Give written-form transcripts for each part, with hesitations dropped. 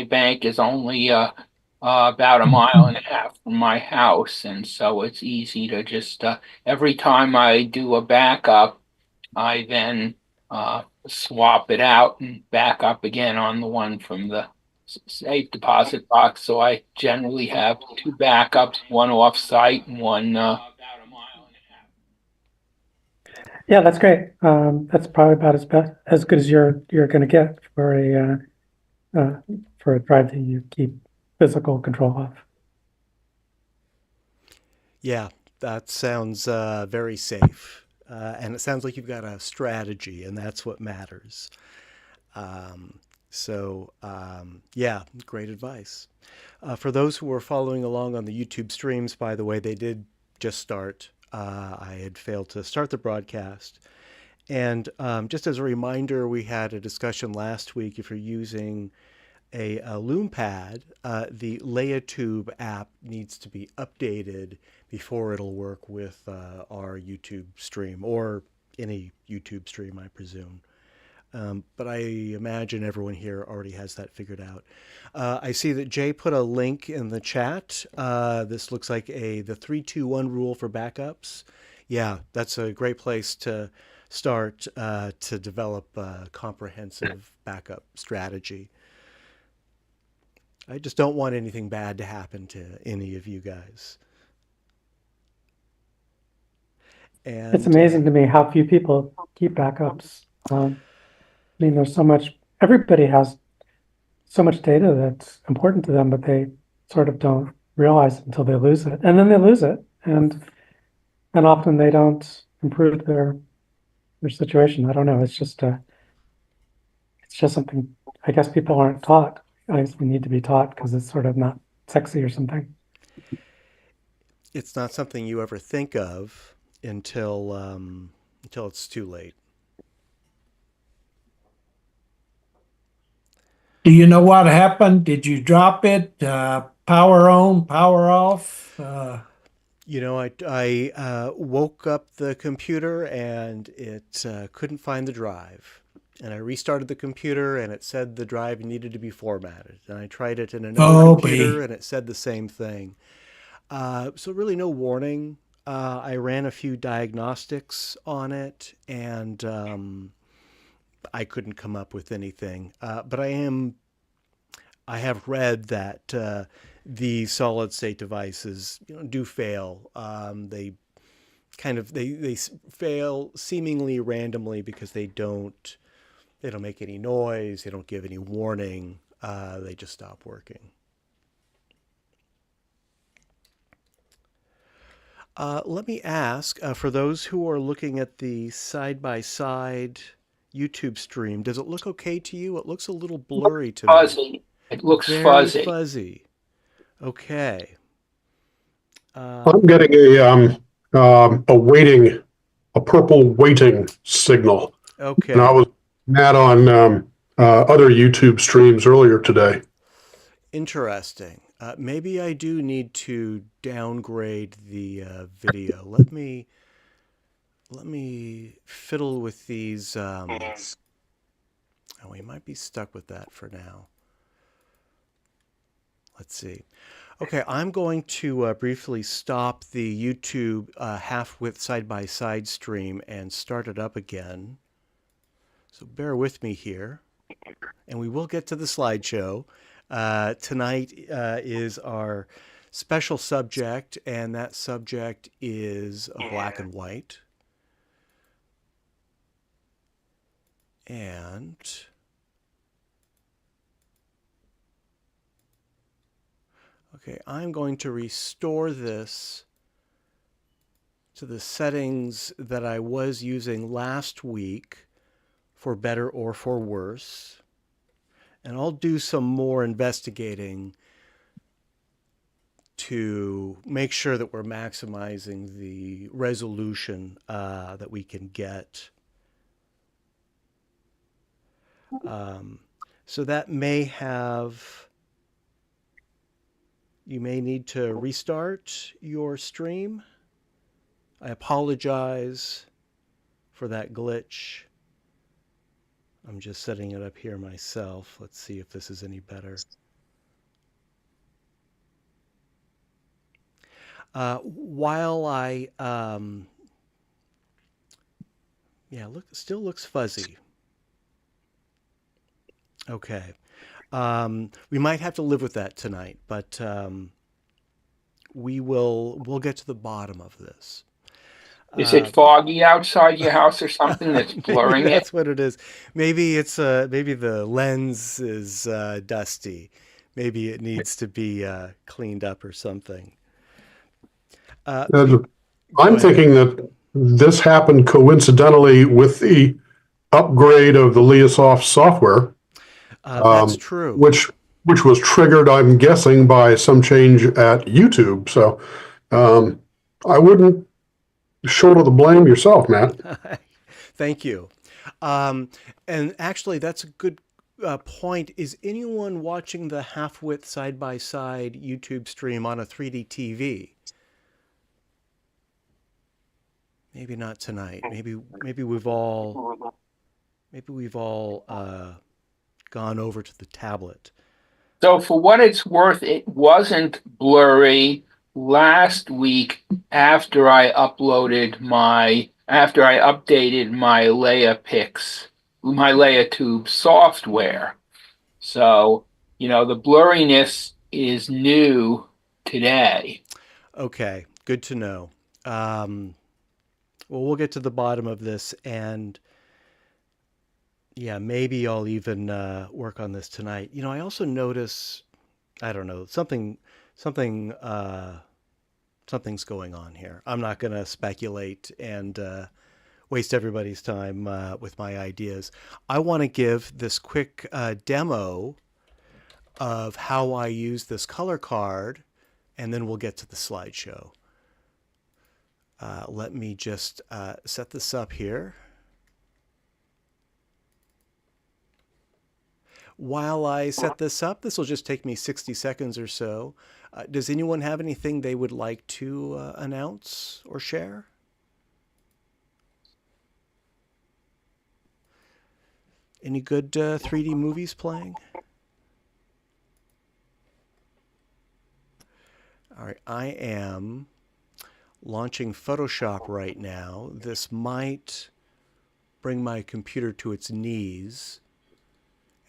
bank is only about a mile and a half from my house, and so it's easy to just every time I do a backup, I then swap it out and back up again on the one from the safe deposit box. So I generally have two backups, one off site and one Yeah, that's great. That's probably about as good as you're going to get for a drive that you keep physical control of. Yeah, that sounds very safe. And it sounds like you've got a strategy, and that's what matters. Um, yeah, great advice. For those who are following along on the YouTube streams, by the way, they did just start. I had failed to start the broadcast. And just as a reminder, we had a discussion last week. If you're using a loom pad, the LeiaTube app needs to be updated before it'll work with our YouTube stream or any YouTube stream, I presume. But I imagine everyone here already has that figured out. I see that Jay put a link in the chat. This looks like the 3-2-1 rule for backups. Yeah, that's a great place to start to develop a comprehensive backup strategy. I just don't want anything bad to happen to any of you guys. It's And amazing to me how few people keep backups. I mean, there's so much, everybody has so much data that's important to them, but they sort of don't realize it until they lose it. And then they lose it. And often they don't improve their situation. I don't know. It's just something I guess people aren't taught. I guess we need to be taught because it's sort of not sexy or something. it's not something you ever think of until it's too late. Do you know what happened? Did you drop it? Power on, power off? You know, I woke up the computer and it couldn't find the drive. And I restarted the computer and it said the drive needed to be formatted. And I tried it in another Oh, computer B. and it said the same thing. So really no warning. I ran a few diagnostics on it and I couldn't come up with anything. But I have read that the solid state devices, do fail. They fail seemingly randomly because they don't make any noise, they don't give any warning, they just stop working. Let me ask, for those who are looking at the side by side YouTube stream, does it look okay to you? It looks a little blurry to me. fuzzy. It looks Very fuzzy. fuzzy. Okay. I'm Um, getting a purple waiting signal, and I okay. was mad on other YouTube streams earlier today. Interesting. Maybe I do need to downgrade the video. Let me fiddle with these. Oh, we might be stuck with that for now. Let's see. Okay, I'm going to briefly stop the YouTube half-width side-by-side stream and start it up again. So bear with me here, and we will get to the slideshow. Tonight is our special subject, and that subject is black and white. And okay, I'm going to restore this to the settings that I was using last week for better or for worse. And I'll do some more investigating to make sure that we're maximizing the resolution that we can get. Um, so that may have, you may need to restart your stream. I apologize for that glitch. I'm just setting it up here myself. Let's see if this is any better. While I, yeah, still looks fuzzy. Okay. We might have to live with that tonight, but we'll get to the bottom of this. Is it foggy outside your house or something that's Maybe blurring it? that's what it is. Maybe it's maybe the lens is dusty. Maybe it needs to be cleaned up or something. I'm Go ahead. thinking that this happened coincidentally with the upgrade of the Leosoft software, That's true. which was triggered, I'm guessing, by some change at YouTube. So I wouldn't shoulder the blame yourself, Matt. Thank you. And actually, that's a good point. Is anyone watching the half-width side-by-side YouTube stream on a 3D TV? Maybe not tonight. Maybe we've all gone over to the tablet. So for what it's worth, it wasn't blurry last week after I updated my my LeiaTube software. So, the blurriness is new today. Okay, good to know. Well, we'll get to the bottom of this, and yeah, maybe I'll even work on this tonight. I also notice, I don't know, something's going on here. I'm not going to speculate and waste everybody's time with my ideas. I want to give this quick demo of how I use this color card, and then we'll get to the slideshow. Let me just set this up here. While I set this up, this will just take me 60 seconds or so. Does anyone have anything they would like to announce or share? Any good 3D movies playing? All right, I am launching Photoshop right now. This might bring my computer to its knees.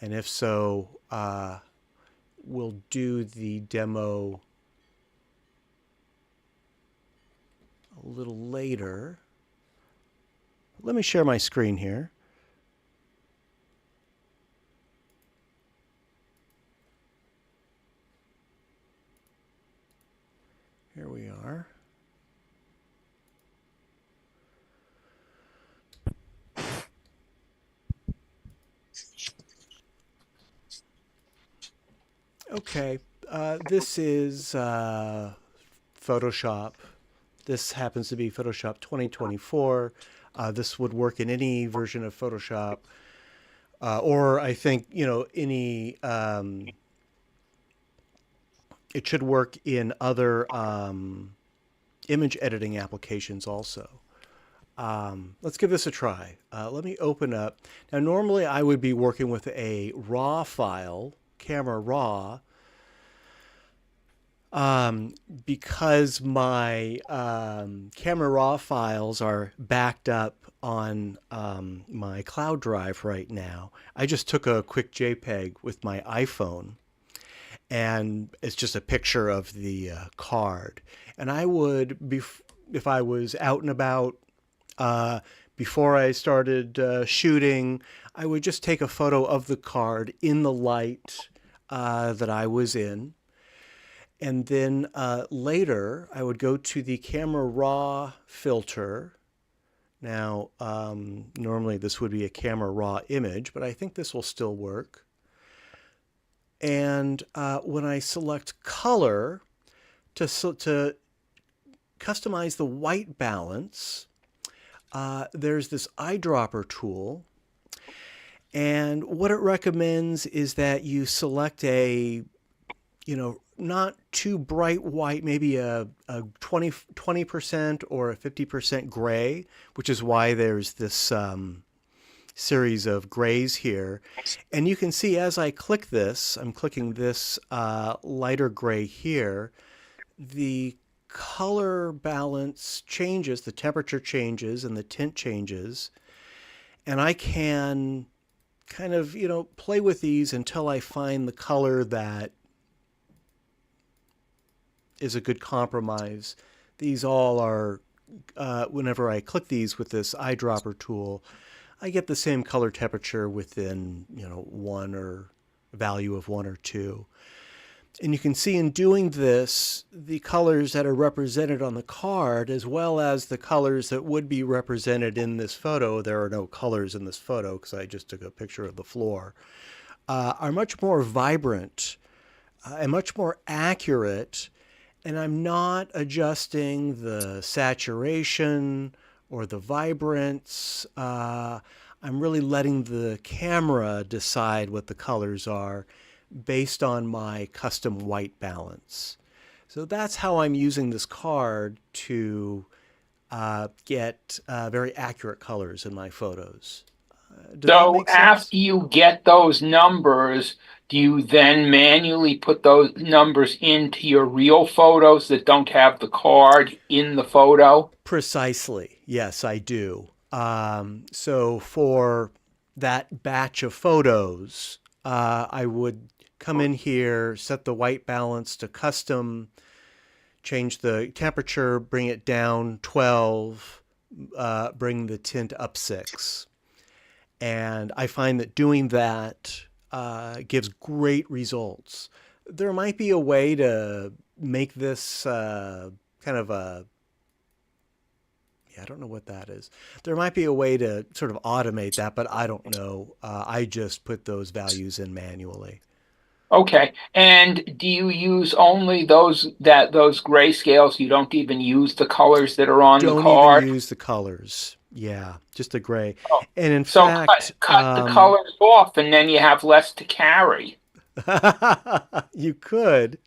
And if so, we'll do the demo a little later. Let me share my screen here. Here we are. Okay, this is Photoshop. This happens to be Photoshop 2024. This would work in any version of Photoshop, or I think, any, it should work in other image editing applications also. Let's give this a try. Let me open up. Now, normally I would be working with a RAW file, camera raw, because my camera raw files are backed up on my cloud drive right now. I just took a quick JPEG with my iPhone, and it's just a picture of the card. And I would, if I was out and about, before I started shooting, I would just take a photo of the card in the light that I was in. And then later, I would go to the camera raw filter. Now, normally this would be a camera raw image, but I think this will still work. And when I select color to customize the white balance, there's this eyedropper tool. And what it recommends is that you select a, not too bright white, maybe a 20% or a 50% gray, which is why there's this series of grays here. And you can see as I click this, I'm clicking this lighter gray here, the color balance changes, the temperature changes and the tint changes, and I can kind of, play with these until I find the color that is a good compromise. These all are, whenever I click these with this eyedropper tool, I get the same color temperature within, one or value of 1 or 2. And you can see in doing this, the colors that are represented on the card, as well as the colors that would be represented in this photo. There are no colors in this photo because I just took a picture of the floor, are much more vibrant and much more accurate. And I'm not adjusting the saturation or the vibrance. I'm really letting the camera decide what the colors are based on my custom white balance. So that's how I'm using this card to get very accurate colors in my photos. Does that So make sense? after you get those numbers, do you then manually put those numbers into your real photos that don't have the card in the photo? Precisely. Yes, I do. So for that batch of photos, I would come in here, set the white balance to custom, change the temperature, bring it down 12, bring the tint up 6. And I find that doing that gives great results. There might be a way to make this kind of a, I don't know what that is. There might be a way to sort of automate that, but I don't know. I just put those values in manually. Okay. And do you use only those grayscales? You don't even use the colors that are on the Don't even card? use the colors. Yeah, just the gray. Oh, And in so fact, cut the colors off, and then you have less to carry. you could.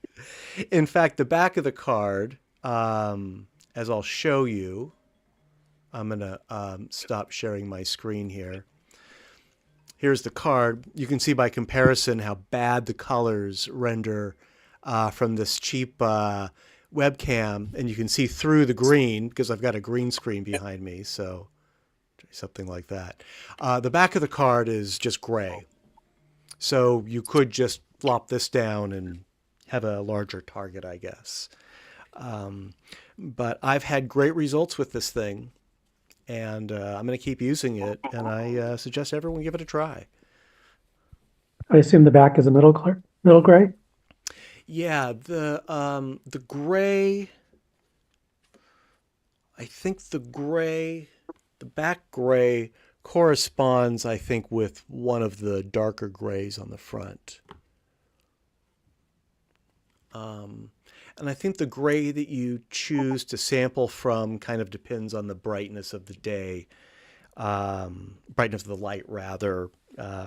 In fact, the back of the card, as I'll show you, I'm going to stop sharing my screen here. Here's the card. You can see by comparison how bad the colors render from this cheap webcam. And you can see through the green because I've got a green screen behind me. So something like that. The back of the card is just gray. So you could just flop this down and have a larger target, I guess. But I've had great results with this thing. And I'm going to keep using it, and I suggest everyone give it a try. I assume the back is a middle gray. Yeah, the gray. I think the back gray corresponds, I think, with one of the darker grays on the front. And I think the gray that you choose to sample from kind of depends on the brightness of the day, brightness of the light, rather,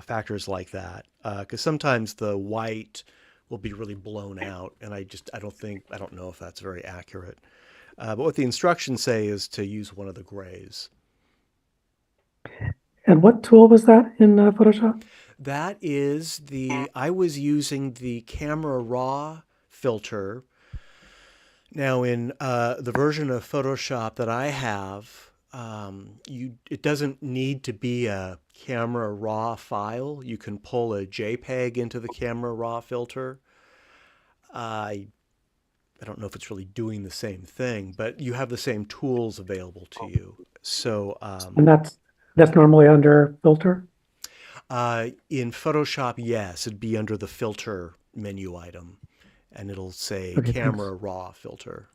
factors like that. Because sometimes the white will be really blown out, and I don't know if that's very accurate. But what the instructions say is to use one of the grays. And what tool was that in Photoshop? That is I was using the Camera Raw filter. Now, in the version of Photoshop that I have, it doesn't need to be a Camera Raw file. You can pull a JPEG into the Camera Raw filter. I don't know if it's really doing the same thing, but you have the same tools available to you. So, and that's normally under filter. in Photoshop, yes, it'd be under the filter menu item. And it'll say Okay, Camera thanks. Raw filter.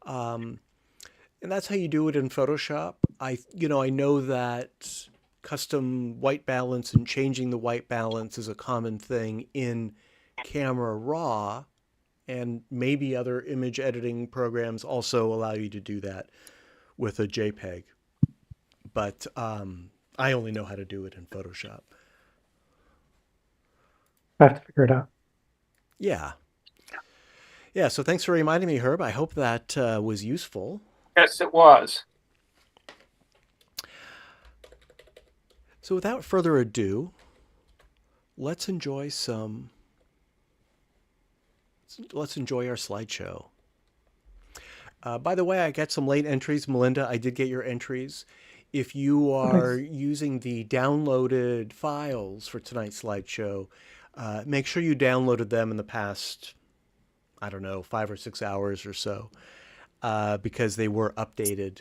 And that's how you do it in Photoshop. I know that custom white balance and changing the white balance is a common thing in Camera Raw, and maybe other image editing programs also allow you to do that with a JPEG. But I only know how to do it in Photoshop. I have to figure it out. Yeah. Yeah, so thanks for reminding me, Herb. I hope that was useful. Yes, it was. So without further ado, let's enjoy some let's enjoy our slideshow. By the way, I got some late entries. Melinda, I did get your entries. If you are using the downloaded files for tonight's slideshow, make sure you downloaded them in the past, I don't know, 5 or 6 hours or so, because they were updated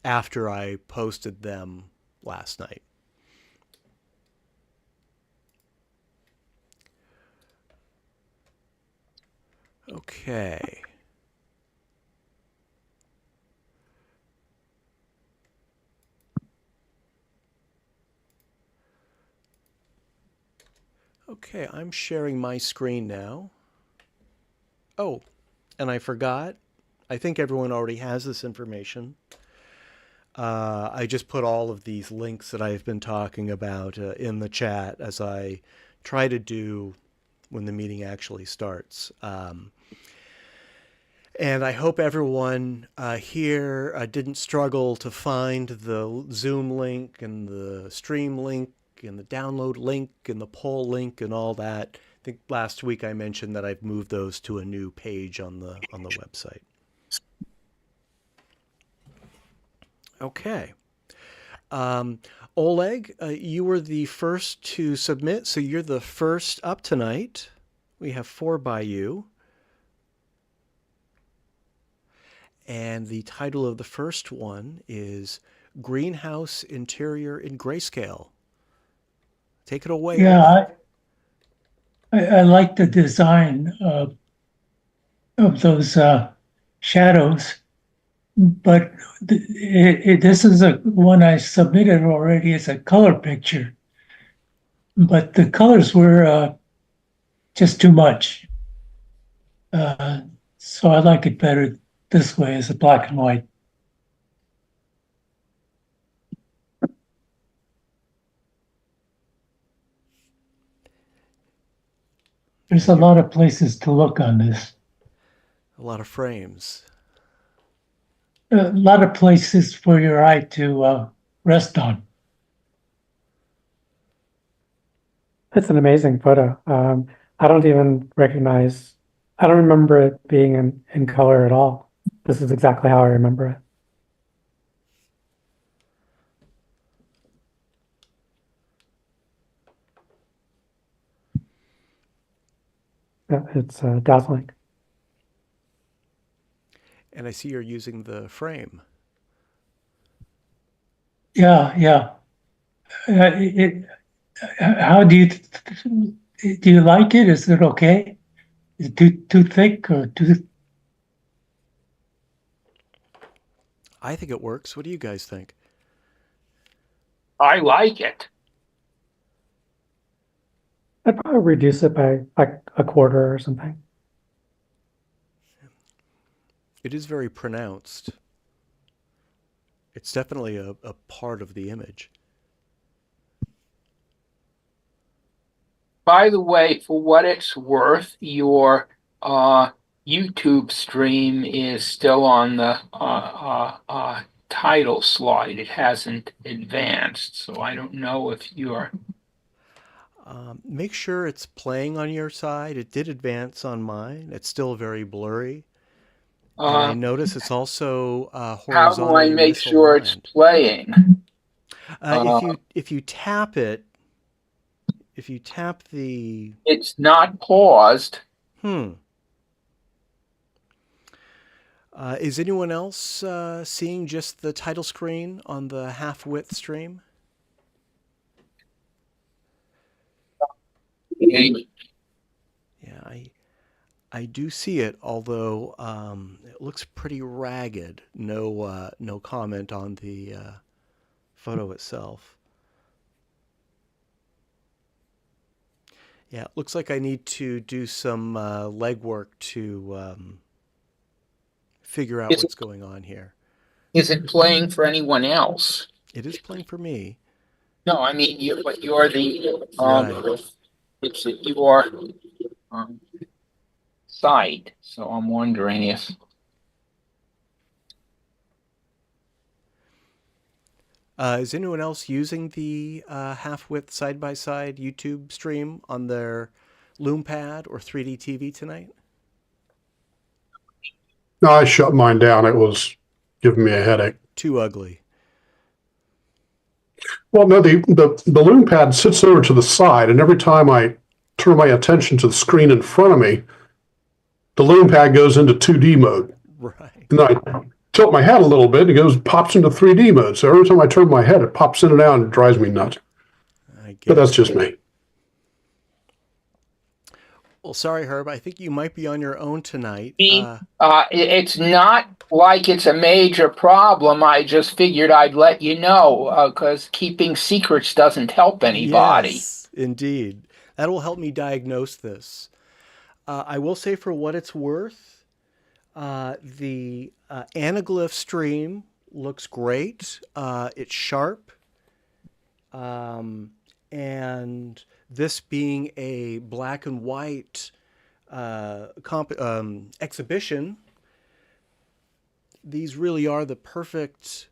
after I posted them last night. Okay. Okay, I'm sharing my screen now. Oh, and I forgot. I think everyone already has this information. I just put all of these links that I've been talking about in the chat, as I try to do when the meeting actually starts. And I hope everyone here didn't struggle to find the Zoom link and the stream link and the download link and the poll link and all that. I think last week I mentioned that I've moved those to a new page on the website. Okay. Oleg, you were the first to submit, so you're the first up tonight. We have 4 by you. And the title of the first one is Greenhouse Interior in Grayscale. Take it away. Yeah, I like the design of those shadows, but this is a one I submitted already as a color picture, but the colors were just too much. So I like it better this way as a black and white. There's a lot of places to look on this. A lot of frames. A lot of places for your eye to rest on. It's an amazing photo. I don't even recognize, I don't remember it being in color at all. This is exactly how I remember it. Yeah, it's dazzling. And I see you're using the frame. Yeah. How do you like it? Is it okay? Is it too thick or too? I think it works. What do you guys think? I like it. I'd probably reduce it by like a quarter or something. It is very pronounced. It's definitely a part of the image. By the way, for what it's worth, your YouTube stream is still on the title slide. It hasn't advanced, so I don't know if you're... Make sure it's playing on your side. It did advance on mine. It's still very blurry. And I notice it's also horizontally how do I make sure it's playing? If you tap it, if you tap the... It's not paused. Is anyone else seeing just the title screen on the half-width stream? Yeah, I do see it, although it looks pretty ragged. No comment on the photo itself. Yeah, it looks like I need to do some legwork to figure out what's going on here. Is it playing for anyone else? It is playing for me. No, I mean, you're the Right. It's your site, so I'm wondering if... Is anyone else using the half-width side-by-side YouTube stream on their Loom pad or 3D TV tonight? No, I shut mine down. It was giving me a headache. Too ugly. Well, no, the loom pad sits over to the side, and every time I turn my attention to the screen in front of me, the loom pad goes into 2D mode. Right. And I tilt my head a little bit, it pops into 3D mode. So every time I turn my head, it pops in and out and it drives me nuts. But that's just me. Well, sorry, Herb. I think you might be on your own tonight. It's not like it's a major problem. I just figured I'd let you know, because keeping secrets doesn't help anybody. Yes, indeed. That will help me diagnose this. I will say, for what it's worth, the Anaglyph stream looks great. It's sharp. And this being a black and white exhibition, these really are the perfect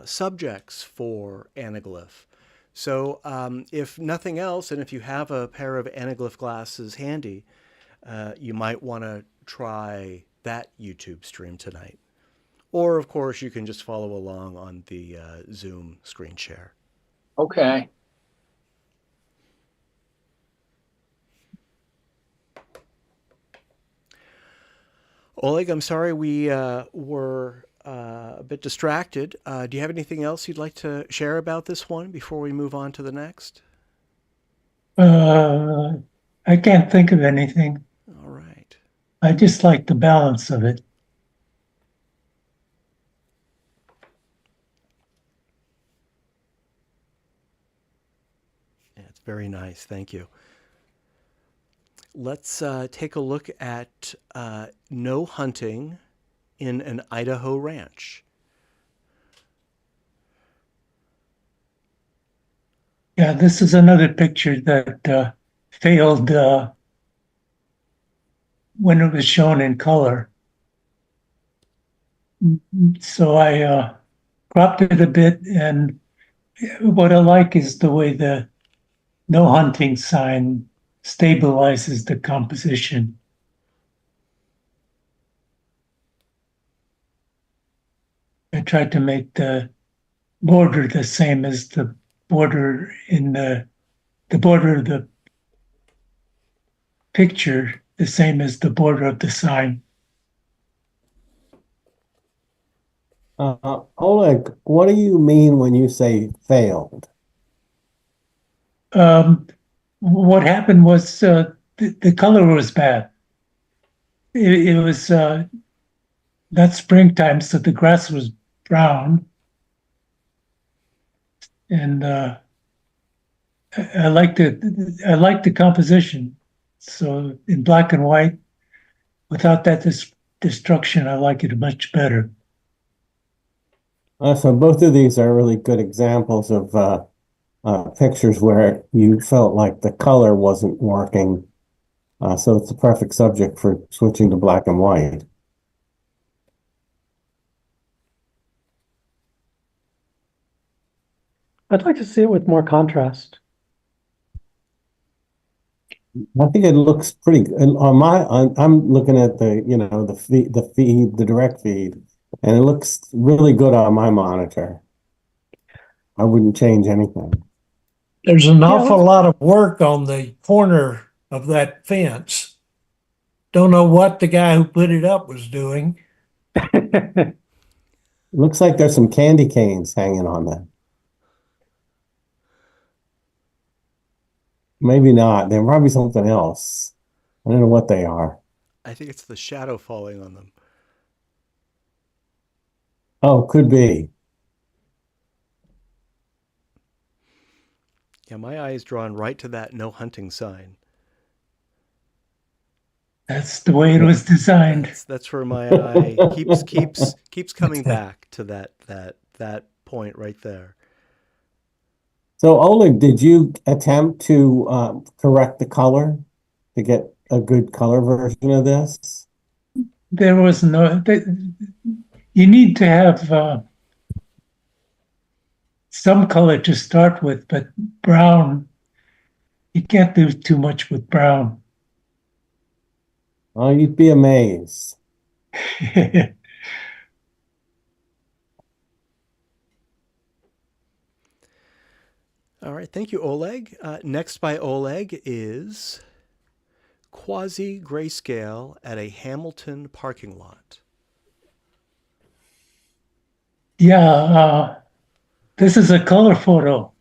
subjects for Anaglyph. So if nothing else, and if you have a pair of Anaglyph glasses handy, you might want to try that YouTube stream tonight. Or, of course, you can just follow along on the Zoom screen share. Okay. Oleg, I'm sorry we were a bit distracted. Do you have anything else you'd like to share about this one before we move on to the next? I can't think of anything. All right. I just like the balance of it. Yeah, it's very nice. Thank you. Let's take a look at no hunting in an Idaho ranch. Yeah, this is another picture that failed when it was shown in color. So I cropped it a bit, and what I like is the way the no hunting sign stabilizes the composition. I tried to make the border the same as the border in the border of the picture, the same as the border of the sign. Oleg, what do you mean when you say failed? What happened was the color was bad. It was not springtime, so the grass was brown, and I liked it. I liked the composition. So in black and white, without that destruction, I like it much better. So both of these are really good examples of pictures where you felt like the color wasn't working. So it's a perfect subject for switching to black and white. I'd like to see it with more contrast. I think it looks pretty good. I'm looking at the direct feed, and it looks really good on my monitor. I wouldn't change anything. There's an awful lot of work on the corner of that fence. Don't know what the guy who put it up was doing. It looks like there's some candy canes hanging on that. Maybe not. They're probably something else. I don't know what they are. I think it's the shadow falling on them. Oh, could be. Yeah, my eye is drawn right to that no hunting sign. That's the way it was designed. That's where my eye keeps coming back to that point right there. So, Oleg, did you attempt to correct the color to get a good color version of this? There was no. You need to have some color to start with, but brown. You can't do too much with brown. Oh, you'd be amazed. All right, thank you, Oleg. Next by Oleg is Quasi Grayscale at a Hamilton parking lot. Yeah, this is a color photo,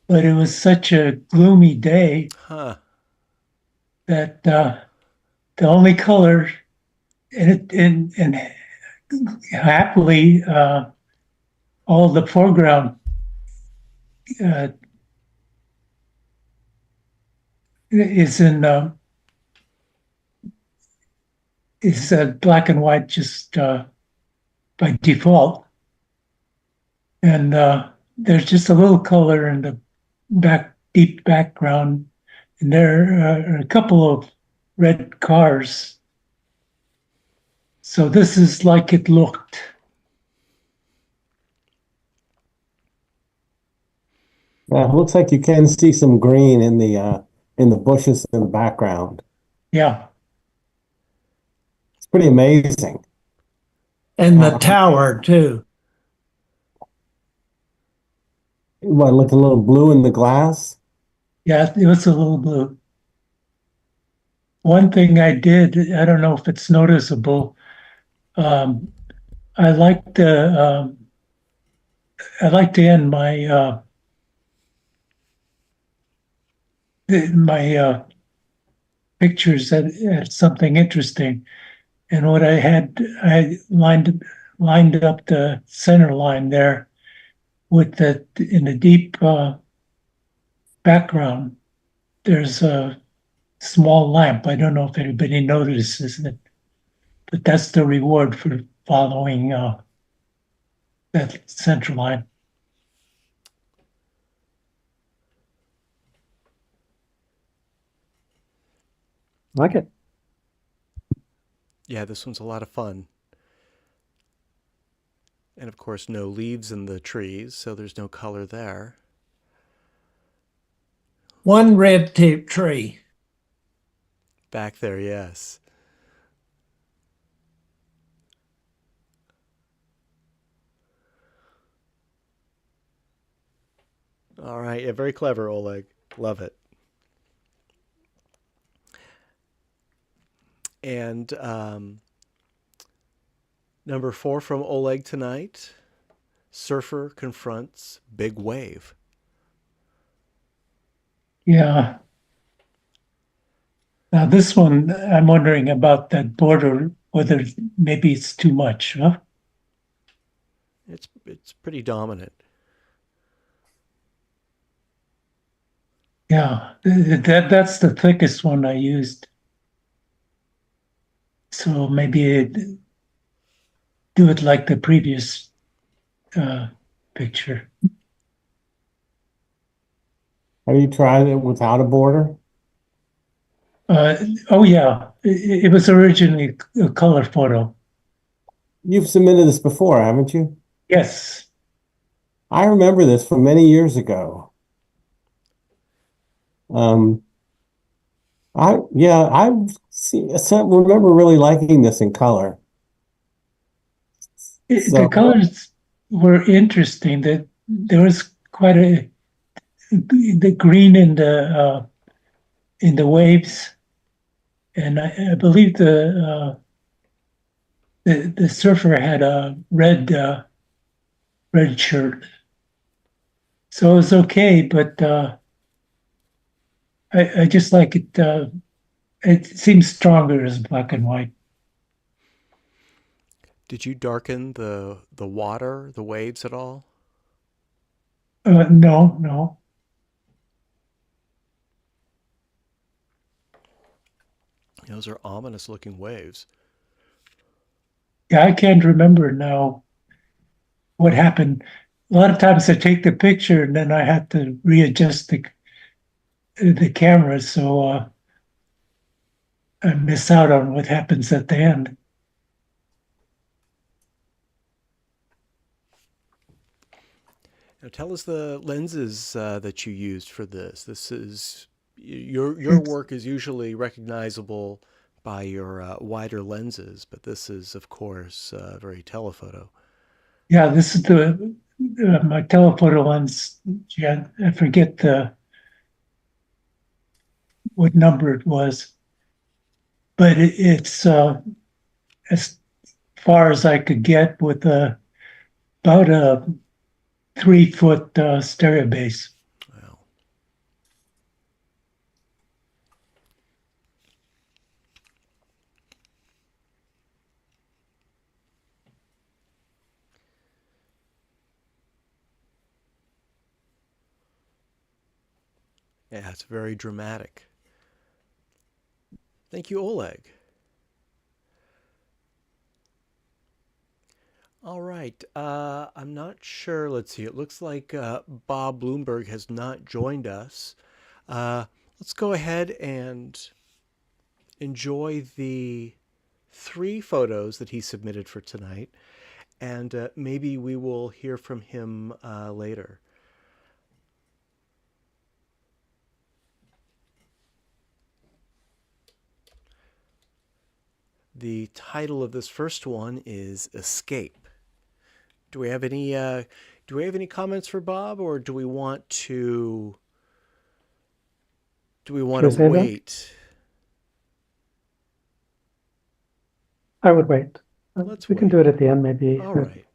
but it was such a gloomy day Huh. that the only color and happily all the foreground uh, is in is black and white just by default, and there's just a little color in the deep background, and there are a couple of red cars. So this is like it looked. Yeah, it looks like you can see some green in the bushes in the background. Yeah, It's pretty amazing. And the tower too. What, look a little blue in the glass? yeah, it was a little blue. One thing I did, I don't know if it's noticeable. Um, I like to I like to end my pictures at something interesting. And what I lined up the center line there with in the deep background. There's a small lamp. I don't know if anybody notices it, but that's the reward for following that center line. Like it. Yeah, this one's a lot of fun. And of course, no leaves in the trees, so there's no color there. One red tape tree. Back there, yes. All right, yeah, very clever, Oleg. Love it. And number 4 from Oleg tonight, Surfer confronts big wave. Yeah. Now this one, I'm wondering about that border, whether maybe it's too much, huh? It's pretty dominant. Yeah, that's the thickest one I used. So maybe do it like the previous picture. Have you tried it without a border? Oh yeah, it was originally a color photo. You've submitted this before, haven't you? Yes. I remember this from many years ago. I remember really liking this in color. The colors were interesting. That there was quite the green in the waves, and I believe the surfer had a red shirt, so it was okay. But I just like it. It seems stronger as black and white. Did you darken the water, the waves at all? No, no. Those are ominous looking waves. Yeah, I can't remember now what happened. A lot of times I take the picture and then I have to readjust the camera, so I miss out on what happens at the end. Now tell us the lenses that you used for this. This is Your work is usually recognizable by your wider lenses, but this is, of course, very telephoto. Yeah, this is my telephoto lens. Yeah, I forget what number it was, but it's as far as I could get with about a 3 foot stereo base. Well, yeah, it's very dramatic. Thank you, Oleg. All right. I'm not sure. Let's see. It looks like Bob Bloomberg has not joined us. Uh, let's go ahead and enjoy the 3 photos that he submitted for tonight, and maybe we will hear from him later. The title of this first one is Escape. Do we have any comments for Bob, or do we want to Should we say that? wait? I would wait. Let's We can wait. do it at the end, maybe. All right.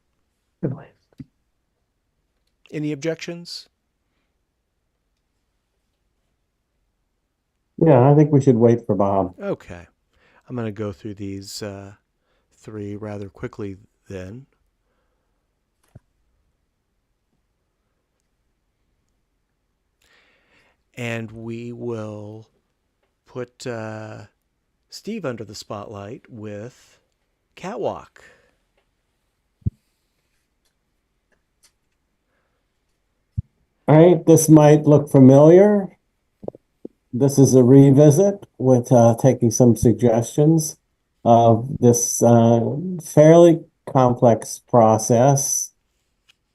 At least. Any objections? Yeah, I think we should wait for Bob. Okay. I'm going to go through these 3 rather quickly then. And we will put Steve under the spotlight with Catwalk. All right, this might look familiar. This is a revisit with taking some suggestions of this fairly complex process.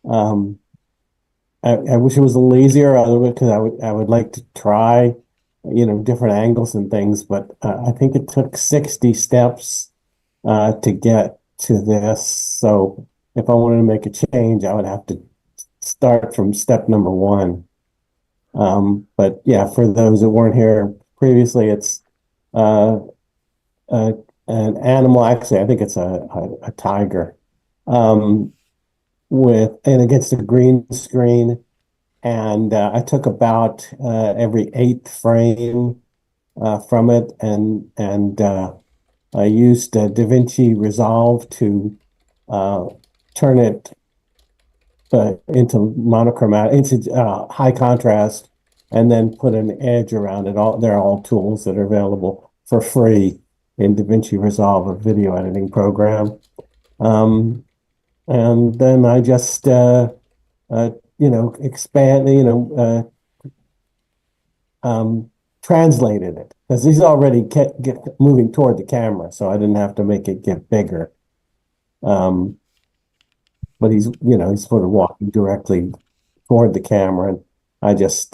I wish it was a little easier, because I would like to try, different angles and things, but I think it took 60 steps to get to this. So if I wanted to make a change, I would have to start from step number 1. But yeah, for those that weren't here previously, it's an animal. Actually, I think it's a tiger, and against a green screen. And I took about every 8th frame from it, and I used DaVinci Resolve to turn it into monochromatic, into high contrast, and then put an edge around it. They're all tools that are available for free in DaVinci Resolve, a video editing program. And then I just expand, translated it, because he's already get moving toward the camera, so I didn't have to make it get bigger. But he's sort of walking directly toward the camera, and I just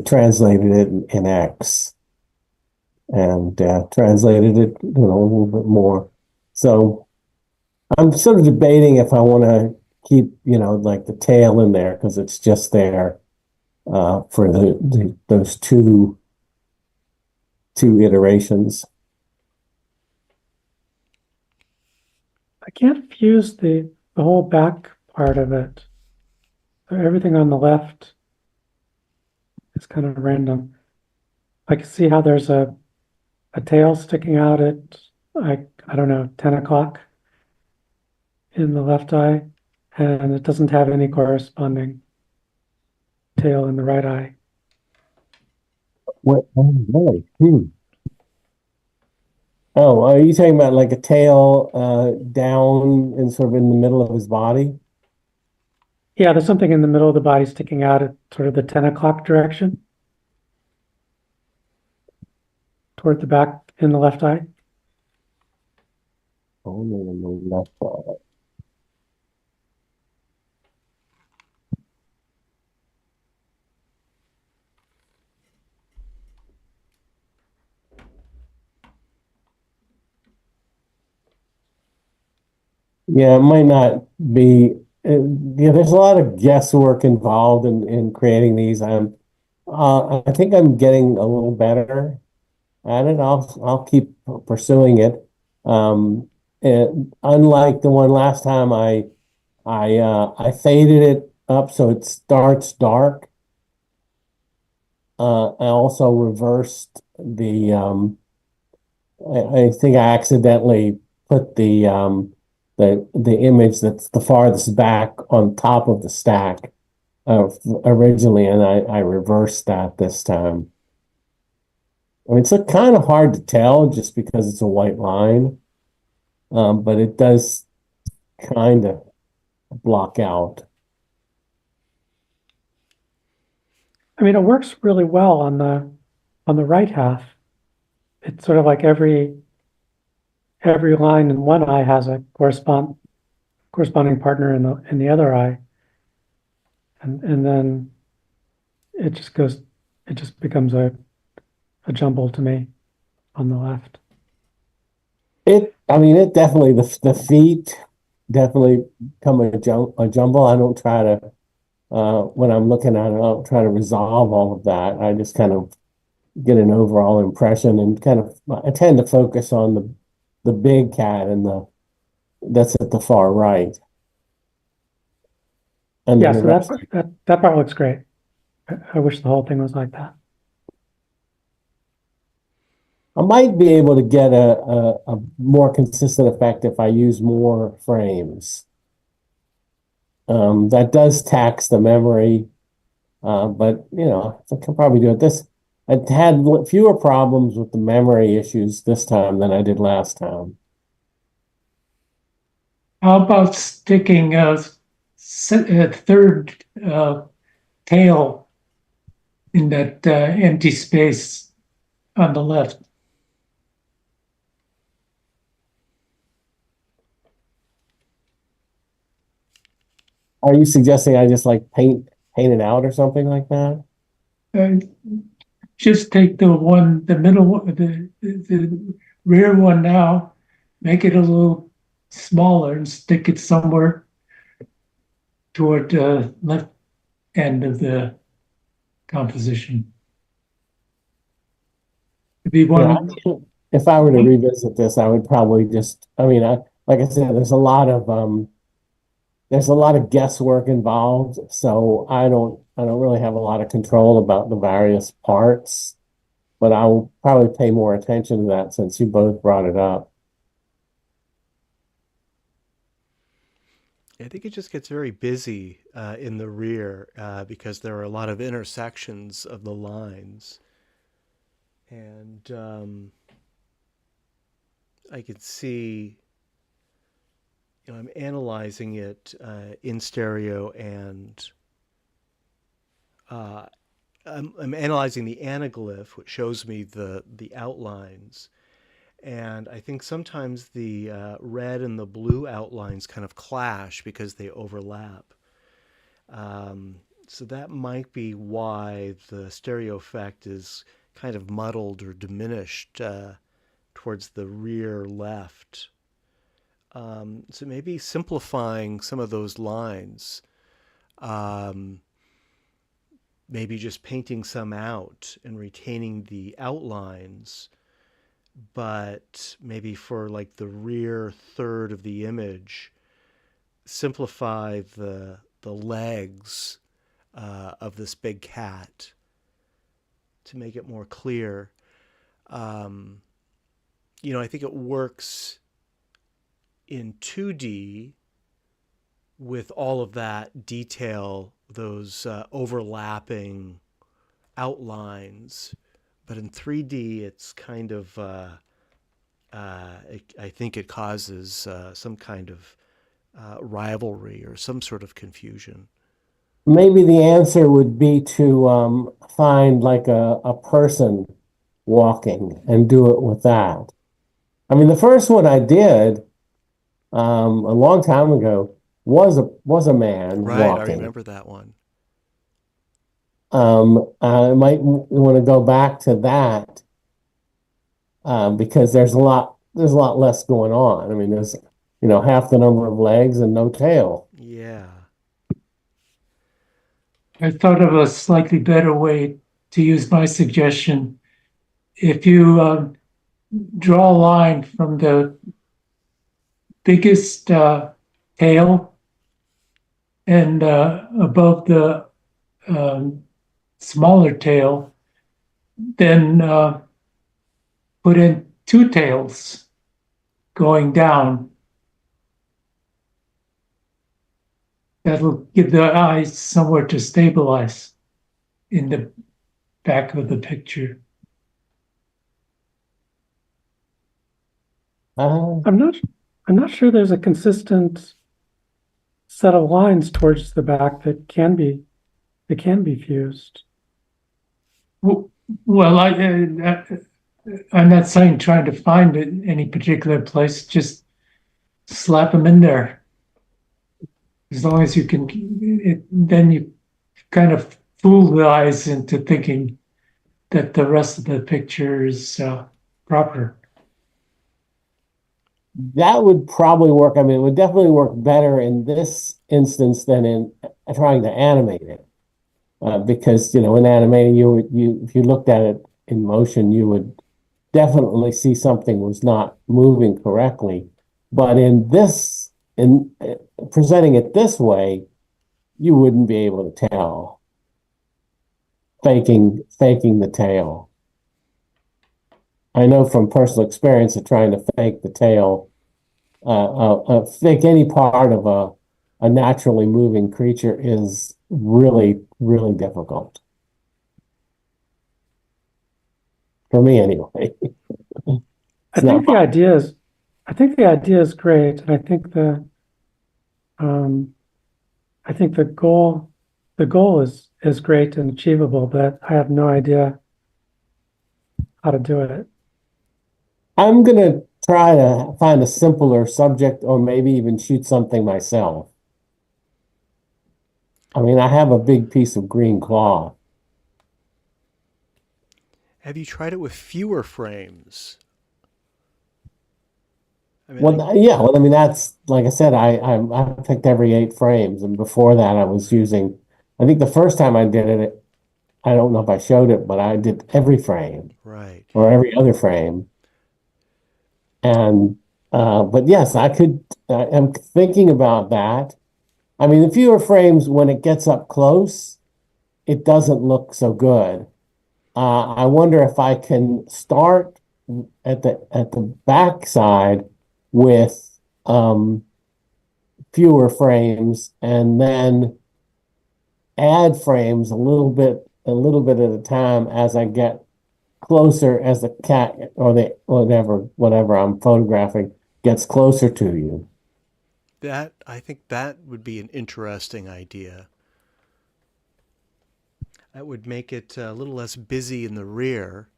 translated it in X, and translated it a little bit more. So I'm sort of debating if I want to keep, like the tail in there, because it's just there for those two iterations. I can't fuse the whole back part of it. Everything on the left is kind of random. I can see how there's a tail sticking out at, I don't know, 10 o'clock in the left eye, and it doesn't have any corresponding tail in the right eye. What? Oh, really? Oh, are you talking about like a tail down and sort of in the middle of his body? Yeah, there's something in the middle of the body sticking out at sort of the 10 o'clock direction toward the back in the left eye. Only in the left eye. Yeah, it might not be. Yeah, there's a lot of guesswork involved in creating these. I think I'm getting a little better at it. I'll keep pursuing it. And unlike the one last time, I faded it up so it starts dark. I also reversed the. I think I accidentally put the image that's the farthest back on top of the stack originally, and I reversed that this time. I mean, it's kind of hard to tell just because it's a white line, but it does kind of block out. I mean, it works really well on the right half. It's sort of like every line in one eye has a corresponding partner in the other eye, and then it just becomes a jumble to me on the left. I mean, it definitely the feet definitely come a jumble. I don't try to when I'm looking at it, I don't try to resolve all of that. I just kind of get an overall impression and I tend to focus on the big cat and that's at the far right. And Yeah, then so the rest, that part looks great. I wish the whole thing was like that. I might be able to get a more consistent effect if I use more frames. That does tax the memory, but I can probably do it. I had fewer problems with the memory issues this time than I did last time. How about sticking a third tail in that empty space on the left? Are you suggesting I just like paint it out or something like that? Just take the middle one, the rear one now, make it a little smaller and stick it somewhere toward the left end of the composition. It'd be one. Yeah, if I were to revisit this, I would probably like I said, there's a lot of guesswork involved, so I don't really have a lot of control about the various parts, but I will probably pay more attention to that since you both brought it up. I think it just gets very busy in the rear because there are a lot of intersections of the lines. And I can see, I'm analyzing it in stereo and I'm analyzing the anaglyph, which shows me the outlines. And I think sometimes the red and the blue outlines kind of clash because they overlap. So that might be why the stereo effect is kind of muddled or diminished towards the rear left. So maybe simplifying some of those lines, maybe just painting some out and retaining the outlines, but maybe for like the rear third of the image, simplify the legs of this big cat to make it more clear. I think it works in 2D with all of that detail, those overlapping outlines. But in 3D, it's kind of, I think it causes some kind of rivalry or some sort of confusion. Maybe the answer would be to find like a person walking and do it with that. I mean, the first one I did a long time ago was a man Right, walking. I remember that one. I might want to go back to that because there's a lot less going on. I mean, half the number of legs and no tail. Yeah. I thought of a slightly better way to use my suggestion. If you draw a line from the biggest tail and above the smaller tail, then put in two tails going down. That'll give the eyes somewhere to stabilize in the back of the picture. I'm not sure there's a consistent set of lines towards the back that can be fused. Well, I'm not saying trying to find it in any particular place, just slap them in there. As long as you can, then you kind of fool the eyes into thinking that the rest of the picture is proper. That would probably work. I mean, it would definitely work better in this instance than in trying to animate it. Because, in animating, if you looked at it in motion, you would definitely see something was not moving correctly. But in presenting it this way, you wouldn't be able to tell. Faking the tail. I know from personal experience of trying to fake the tail, fake any part of a naturally moving creature is really, really difficult. For me, anyway. I think the idea is great, and I think the goal is great and achievable, but I have no idea how to do it. I'm gonna try to find a simpler subject, or maybe even shoot something myself. I mean, I have a big piece of green cloth. Have you tried it with fewer frames? I mean, Well, yeah. Well, I mean, that's like I said. I picked every 8 frames, and before that, I was using. I think the first time I did it, I don't know if I showed it, but I did every frame right. or every other frame. And but yes, I could. I'm thinking about that. I mean, the fewer frames, when it gets up close, it doesn't look so good. I wonder if I can start at the back side with fewer frames and then add frames a little bit at a time as I get closer, as the cat or the whatever I'm photographing gets closer to you. I think that would be an interesting idea. That would make it a little less busy in the rear.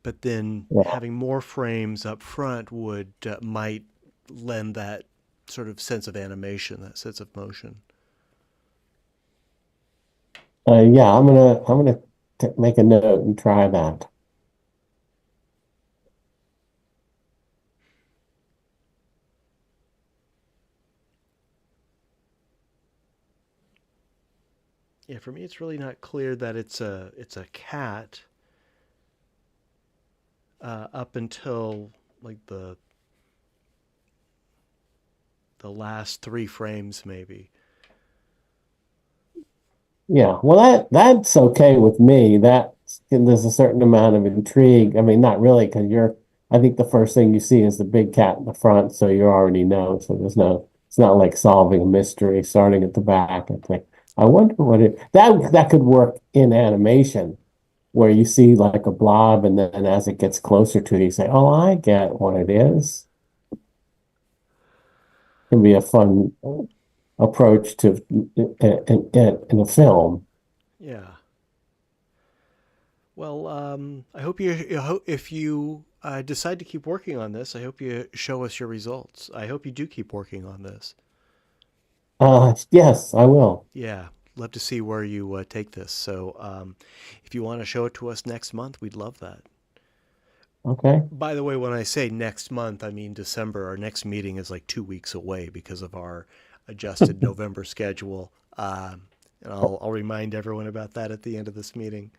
But then having more frames up front might lend that sort of sense of animation, that sense of motion. Yeah, I'm gonna make a note and try that. Yeah, for me, it's really not clear that it's a cat up until like the last 3 frames, maybe. Yeah, well, that's okay with me. There's a certain amount of intrigue. I mean, not really, because I think the first thing you see is the big cat in the front, so you already know. So it's not like solving a mystery starting at the back and think, I wonder that could work in animation, where you see like a blob, and then as it gets closer to you, you say, oh, I get what it is. It can be a fun approach to in a film. Yeah. Well, I hope if you decide to keep working on this, I hope you show us your results. I hope you do keep working on this. Yes, I will. Yeah, love to see where you take this. So if you want to show it to us next month, we'd love that. Okay. By the way, when I say next month, I mean December. Our next meeting is like 2 weeks away because of our adjusted November schedule. And I'll remind everyone about that at the end of this meeting.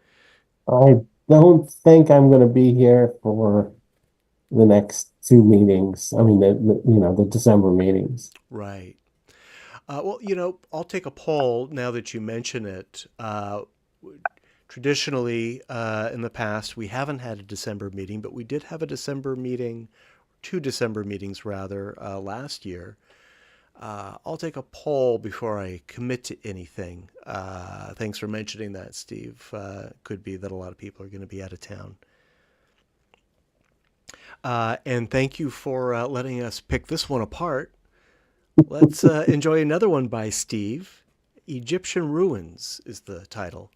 I don't think I'm going to be here for the next two meetings. I mean, the December meetings. Right. Well, I'll take a poll now that you mention it. Traditionally, in the past, we haven't had a December meeting, but we did have a December meeting, two December meetings rather, last year. I'll take a poll before I commit to anything. Thanks for mentioning that, Steve. Could be that a lot of people are going to be out of town. And thank you for letting us pick this one apart. Let's enjoy another one by Steve. Egyptian Ruins is the title.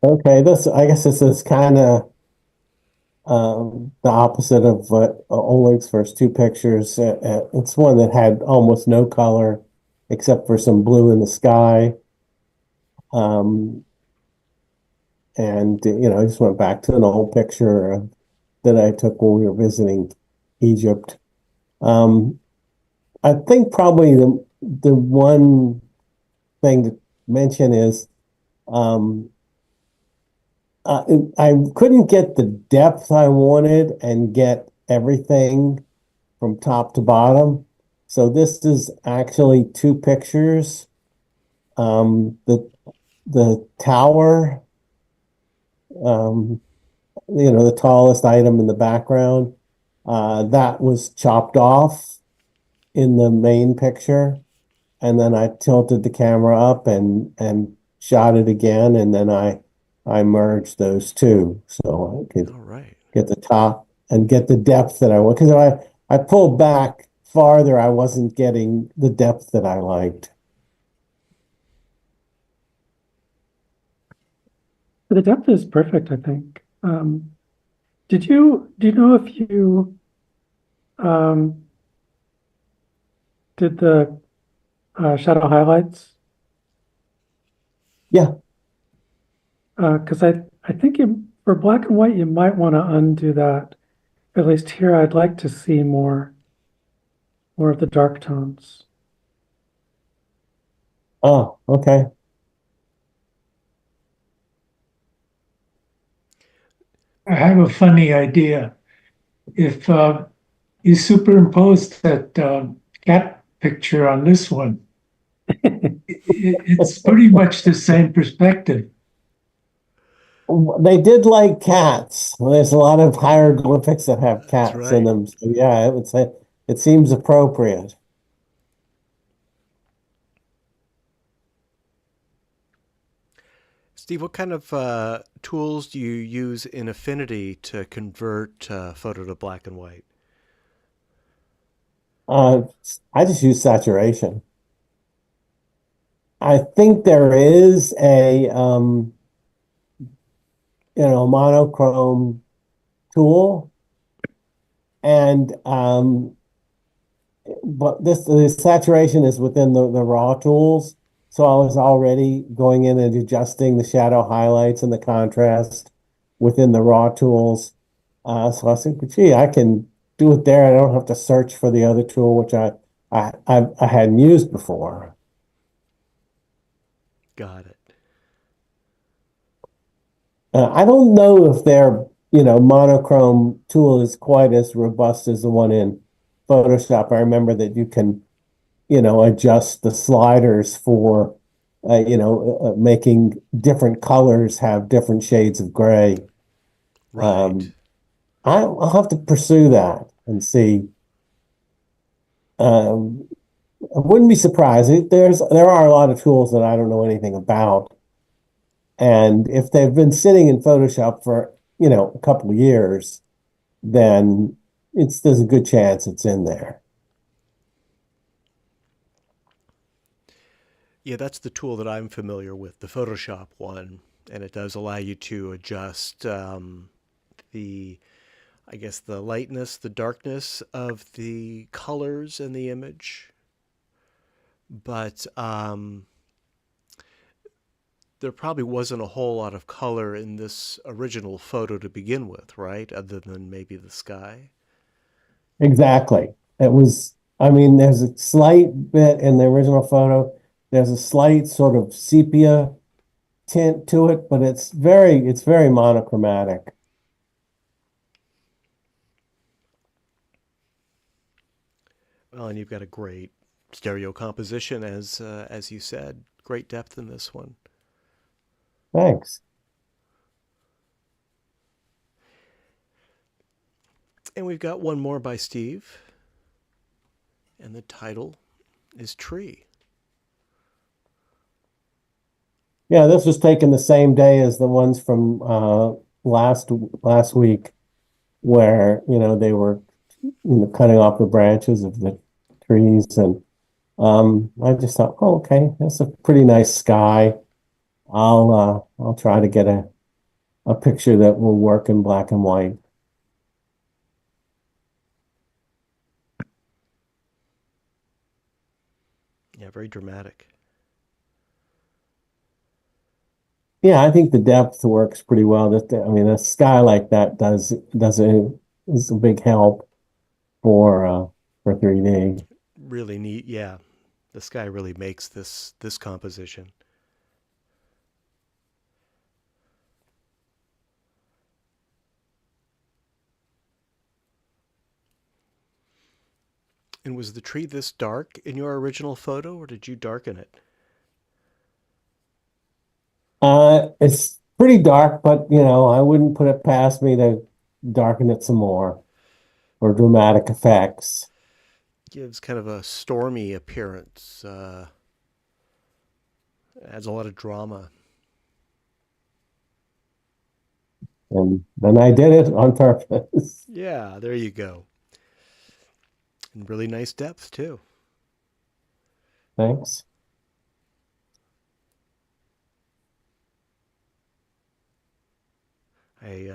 Okay, I guess this is kind of the opposite of Oleg's first two pictures. It's one that had almost no color except for some blue in the sky. Um, and I just went back to an old picture that I took when we were visiting Egypt. I think probably the one thing to mention is I couldn't get the depth I wanted and get everything from top to bottom. So this is actually two pictures. The tower, the tallest item in the background, that was chopped off in the main picture. And then I tilted the camera up and shot it again, and then I merged those two so I could All right. get the top and get the depth that I want. Because if I pulled back farther, I wasn't getting the depth that I liked. The depth is perfect, I think. Do you know if you did the shadow highlights? Yeah. Because I think for black and white, you might want to undo that. At least here, I'd like to see more of the dark tones. Oh, okay. I have a funny idea. If you superimpose that cat picture on this one, it's pretty much the same perspective. They did like cats. There's a lot of hieroglyphics that have That's cats in right. them. So yeah, I would say it seems appropriate. Steve, what kind of tools do you use in Affinity to convert photo to black and white? Uh, I just use saturation. I think there is a monochrome tool, and but the saturation is within the raw tools. So I was already going in and adjusting the shadow highlights and the contrast within the raw tools. So I think, gee, I can do it there. I don't have to search for the other tool, which I hadn't used before. Got it. I don't know if their monochrome tool is quite as robust as the one in Photoshop. I remember that you can adjust the sliders for making different colors have different shades of gray. Right. I'll have to pursue that and see. I wouldn't be surprised. There are a lot of tools that I don't know anything about. And if they've been sitting in Photoshop for, a couple of years, then there's a good chance it's in there. Yeah, that's the tool that I'm familiar with, the Photoshop one, and it does allow you to adjust the lightness, the darkness of the colors in the image. But there probably wasn't a whole lot of color in this original photo to begin with, right? Other than maybe the sky. Exactly. It was, I mean, there's a slight bit in the original photo. There's a slight sort of sepia tint to it, but it's very monochromatic. Well, and you've got a great stereo composition, as you said. Great depth in this one. Thanks. And we've got one more by Steve. And the title is Tree. Yeah, this was taken the same day as the ones from last week, where they were cutting off the branches of the trees, and I just thought, oh, okay, that's a pretty nice sky. I'll try to get a picture that will work in black and white. Yeah, very dramatic. Yeah, I think the depth works pretty well. I mean, a sky like that is a big help for 3D. Really neat. Yeah, the sky really makes this composition. And was the tree this dark in your original photo, or did you darken it? It's pretty dark, but I wouldn't put it past me to darken it some more for dramatic effects. Gives kind of a stormy appearance. Adds a lot of drama. And then I did it on purpose. Yeah, there you go. And really nice depth too. Thanks. I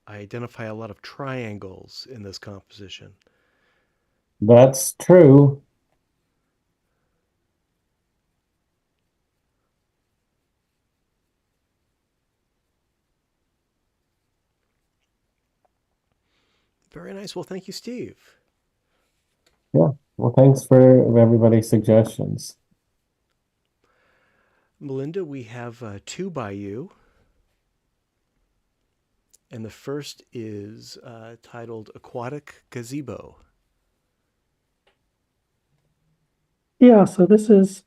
identify a lot of triangles in this composition. That's true. Very nice. Well, thank you, Steve. Yeah. Well, thanks for everybody's suggestions. Melinda, we have two by you. And the first is titled Aquatic Gazebo. Yeah, so this was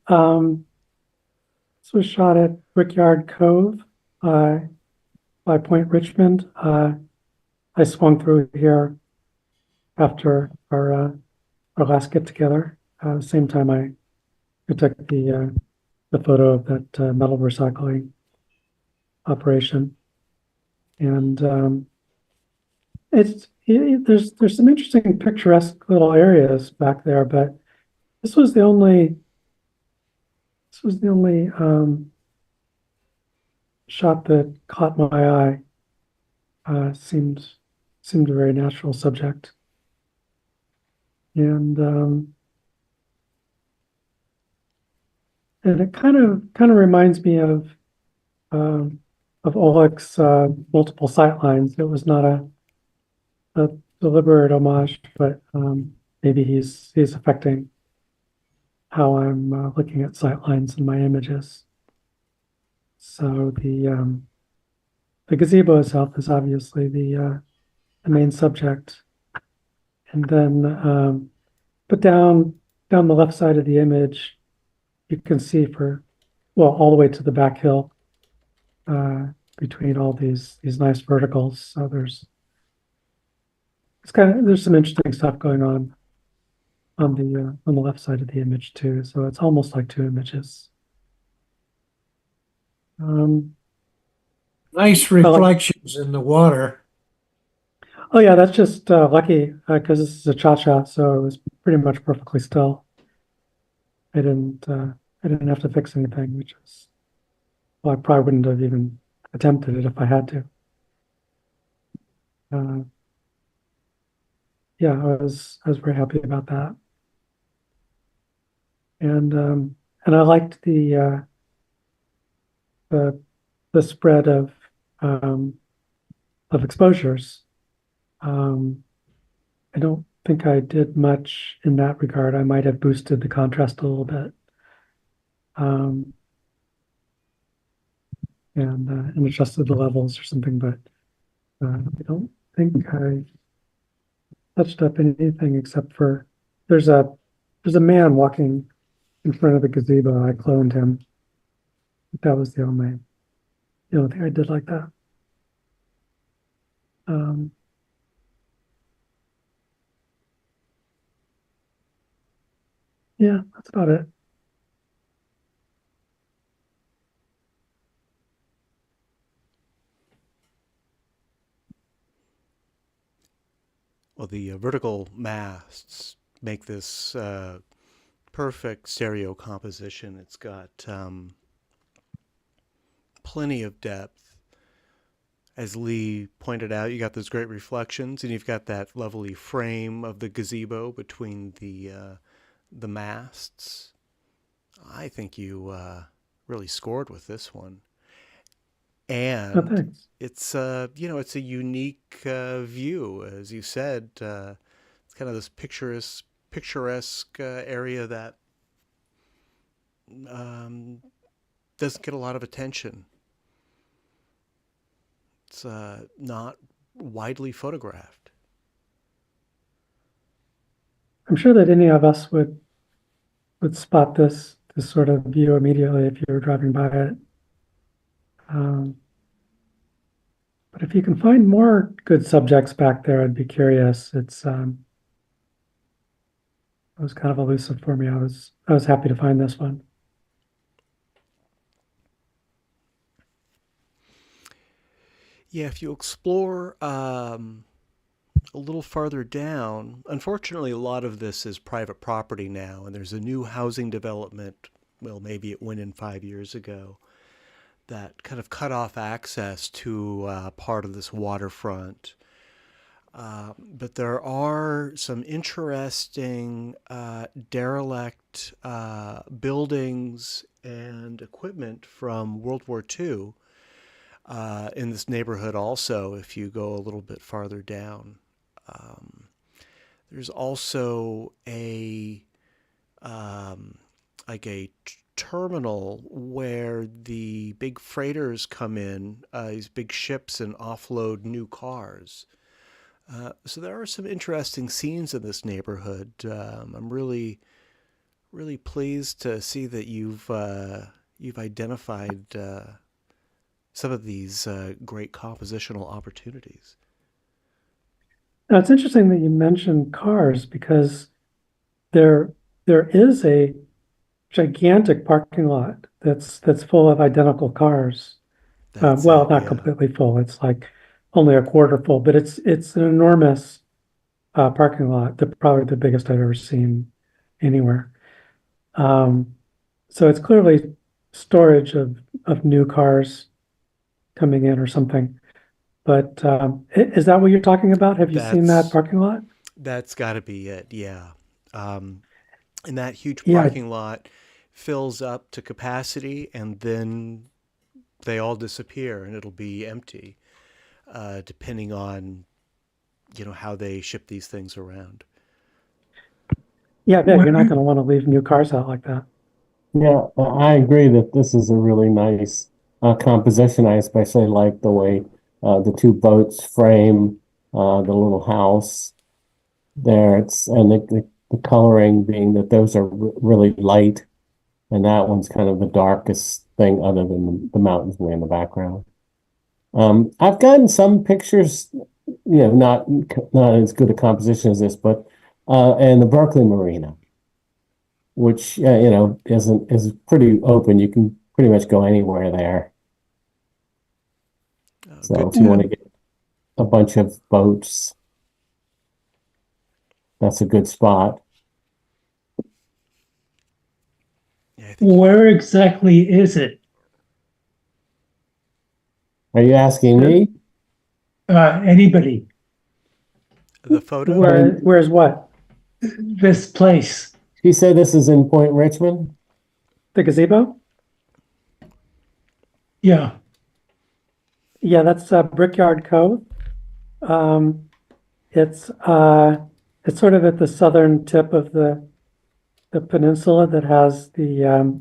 shot at Brickyard Cove by Point Richmond. I swung through here after our last get together. Same time I took the photo of that metal recycling operation, and there's some interesting picturesque little areas back there, but this was the only shot that caught my eye. Seemed a very natural subject, and it kind of reminds me of Oleg's multiple sightlines. It was not a deliberate homage, but maybe he's affecting how I'm looking at sightlines in my images. So the gazebo itself is obviously the main subject, and then but down the left side of the image, you can see all the way to the back hill between all these nice verticals. So there's some interesting stuff going on the left side of the image too. So it's almost like two images. Nice reflections in the water. Oh yeah, that's just lucky because this is a cha-cha, so it was pretty much perfectly still. I didn't have to fix anything, which is, well, I probably wouldn't have even attempted it if I had to. Yeah, I was very happy about that, and I liked the the spread of exposures. I don't think I did much in that regard. I might have boosted the contrast a little bit. And adjusted the levels or something, but I don't think I touched up anything except for there's a man walking in front of the gazebo. I cloned him. That was the only thing I did like that. Yeah, that's about it. Well, the vertical masts make this perfect stereo composition. It's got plenty of depth. As Lee pointed out, you got those great reflections, and you've got that lovely frame of the gazebo between the masts. I think you really scored with this one. And thanks. it's it's a unique view, as you said. It's kind of this picturesque area that doesn't get a lot of attention. It's not widely photographed. I'm sure that any of us would spot this sort of view immediately if you were driving by it. But if you can find more good subjects back there, I'd be curious. It was kind of elusive for me. I was happy to find this one. Yeah, if you explore a little farther down, unfortunately, a lot of this is private property now, and there's a new housing development. Well, maybe it went in 5 years ago, that kind of cut off access to part of this waterfront. But there are some interesting derelict buildings and equipment from World War II in this neighborhood also, if you go a little bit farther down. There's also a terminal where the big freighters come in, these big ships, and offload new cars. So there are some interesting scenes in this neighborhood. I'm really, really pleased to see that you've identified some of these great compositional opportunities. Now, it's interesting that you mentioned cars because there is a gigantic parking lot that's full of identical cars. Well, not completely full. It's like only a quarter full, but it's an enormous parking lot. Probably the biggest I've ever seen anywhere. So it's clearly storage of new cars coming in or something. But is that what you're talking about? Have you seen that parking lot? That's got to be it, yeah. And that huge parking lot fills up to capacity, and then they all disappear, and it'll be empty, depending on how they ship these things around. Yeah, you're not going to want to leave new cars out like that. Yeah, I agree that this is a really nice composition. I especially like the way the two boats frame the little house there. And the coloring being that those are really light, and that one's kind of the darkest thing other than the mountains way in the background. I've gotten some pictures, not as good a composition as this, but and the Berkeley Marina, which is pretty open. You can pretty much go anywhere there. So if you want to get a bunch of boats, that's a good spot. Yeah, Where exactly is it? Are you asking me? Anybody? the photo. Where's what? This place. She said this is in Point Richmond. The gazebo? Yeah, Yeah, that's Brickyard Cove. Um, it's sort of at the southern tip of the peninsula that has the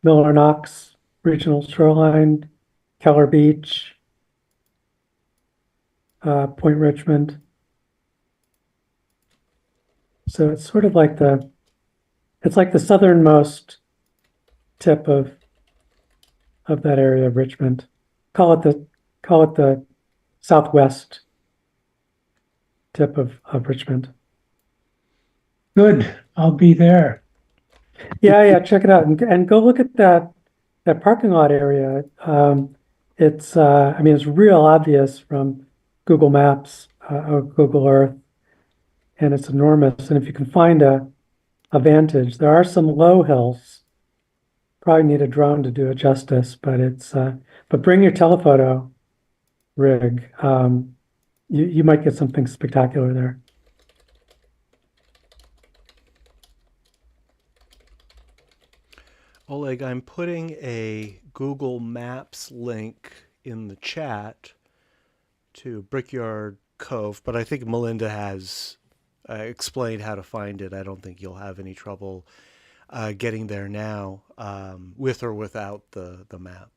Miller Knox Regional Shoreline, Keller Beach, Point Richmond. So it's sort of like it's like the southernmost tip of that area of Richmond. Call it the southwest tip of Richmond. good. I'll be there. Yeah, check it out and go look at that parking lot area. It's I mean it's real obvious from Google Maps or Google Earth, and it's enormous. And if you can find a vantage, there are some low hills. Probably need a drone to do it justice, but but bring your telephoto rig. You might get something spectacular there. Oleg, I'm putting a Google Maps link in the chat to Brickyard Cove, but I think Melinda has explained how to find it. I don't think you'll have any trouble getting there now, with or without the map.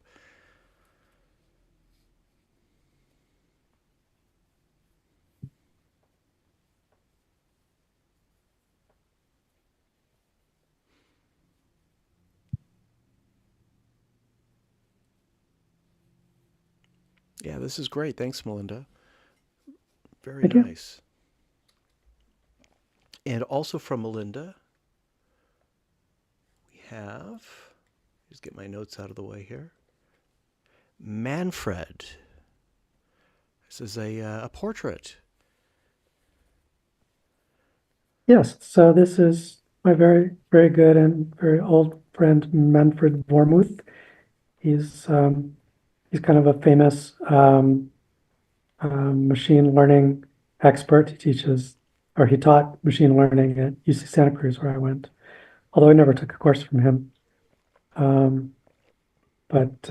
Yeah, this is great. Thanks, Melinda. Very Thank you. nice. And also from Melinda, we have, just get my notes out of the way here. Manfred. This is a portrait. Yes, so this is my very, very good and very old friend Manfred Vormuth. He's kind of a famous machine learning expert. He teaches, or he taught machine learning at UC Santa Cruz, where I went, although I never took a course from him. But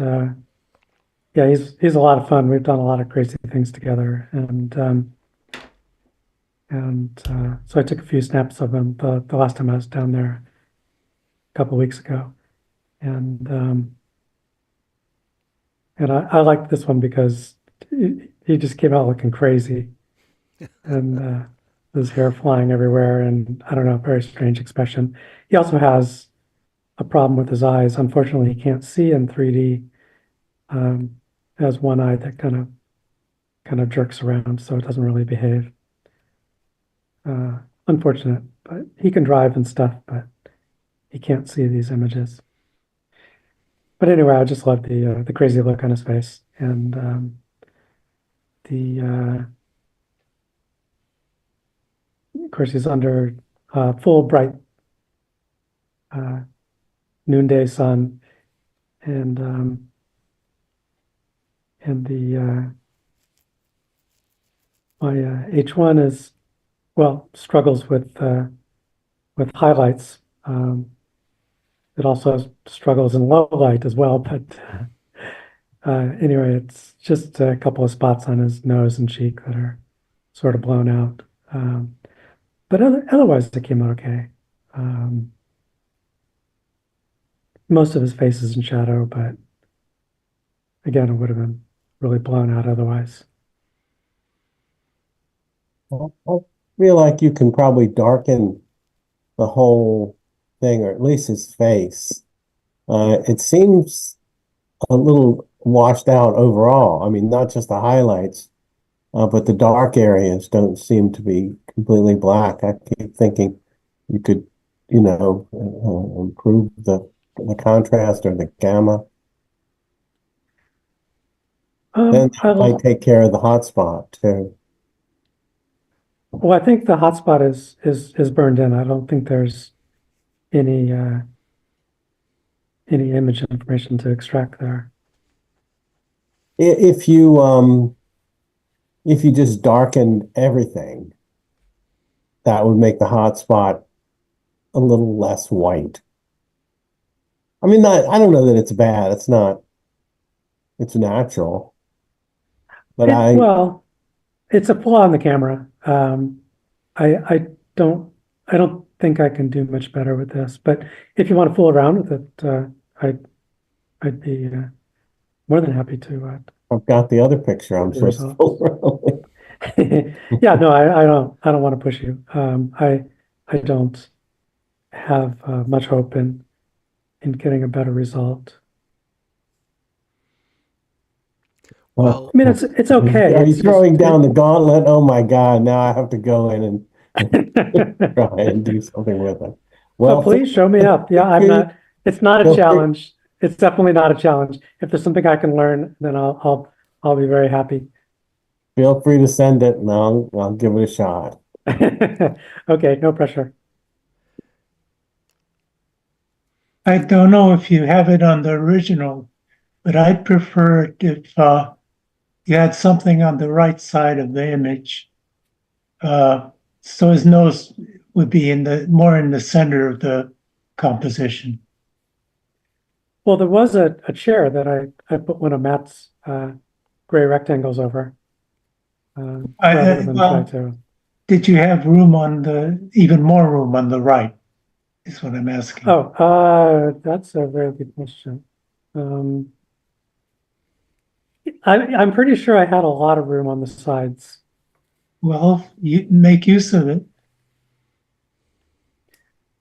yeah, he's a lot of fun. We've done a lot of crazy things together, and so I took a few snaps of him the last time I was down there a couple of weeks ago, and I liked this one because he just came out looking crazy, and his hair flying everywhere, and I don't know, very strange expression. He also has a problem with his eyes. Unfortunately, he can't see in 3D. Has one eye that kind of jerks around, so it doesn't really behave. Unfortunate, but he can drive and stuff, but he can't see these images. But anyway, I just love the crazy look on his face, and of course he's under full bright noonday sun, and my H1 is struggles with highlights. It also struggles in low light as well, but anyway, it's just a couple of spots on his nose and cheek that are sort of blown out. But otherwise, it came out okay. Most of his face is in shadow, but again, it would have been really blown out otherwise. I feel like you can probably darken the whole thing, or at least his face. It seems a little washed out overall. I mean, not just the highlights, but the dark areas don't seem to be completely black. I keep thinking you could, improve the contrast or the gamma. Then I that might take care of the hot spot too. Well, I think the hotspot is burned in. I don't think there's any image information to extract there. If you just darkened everything, that would make the hotspot a little less white. I mean, I don't know that it's bad. It's not it's natural. But Well, it's a flaw in the camera. I don't I don't think I can do much better with this. But if you want to fool around with it, I'd be more than happy to. I've got the other picture I'm The supposed to results. fool around with. Yeah, no, I don't want to push you. I don't have much hope in getting a better result. Well, I mean, it's okay. Are you It's throwing just, down the gauntlet? Oh my God, now I have to go in and try and do something with it. Well, Well, please show me up. Yeah, I'm not. It's not a Feel free. challenge. It's definitely not a challenge. If there's something I can learn, then I'll be very happy. feel free to send it and I'll give it a shot. Okay, no pressure. I don't know if you have it on the original, but I'd prefer it if you had something on the right side of the image. So his nose would be more in the center of the composition. Well, there was a chair that I put one of Matt's gray rectangles over. Rather than well, try to. Did you have even more room on the right? Is what I'm asking. Oh, that's a very good question. I'm pretty sure I had a lot of room on the sides. Well, you make use of it.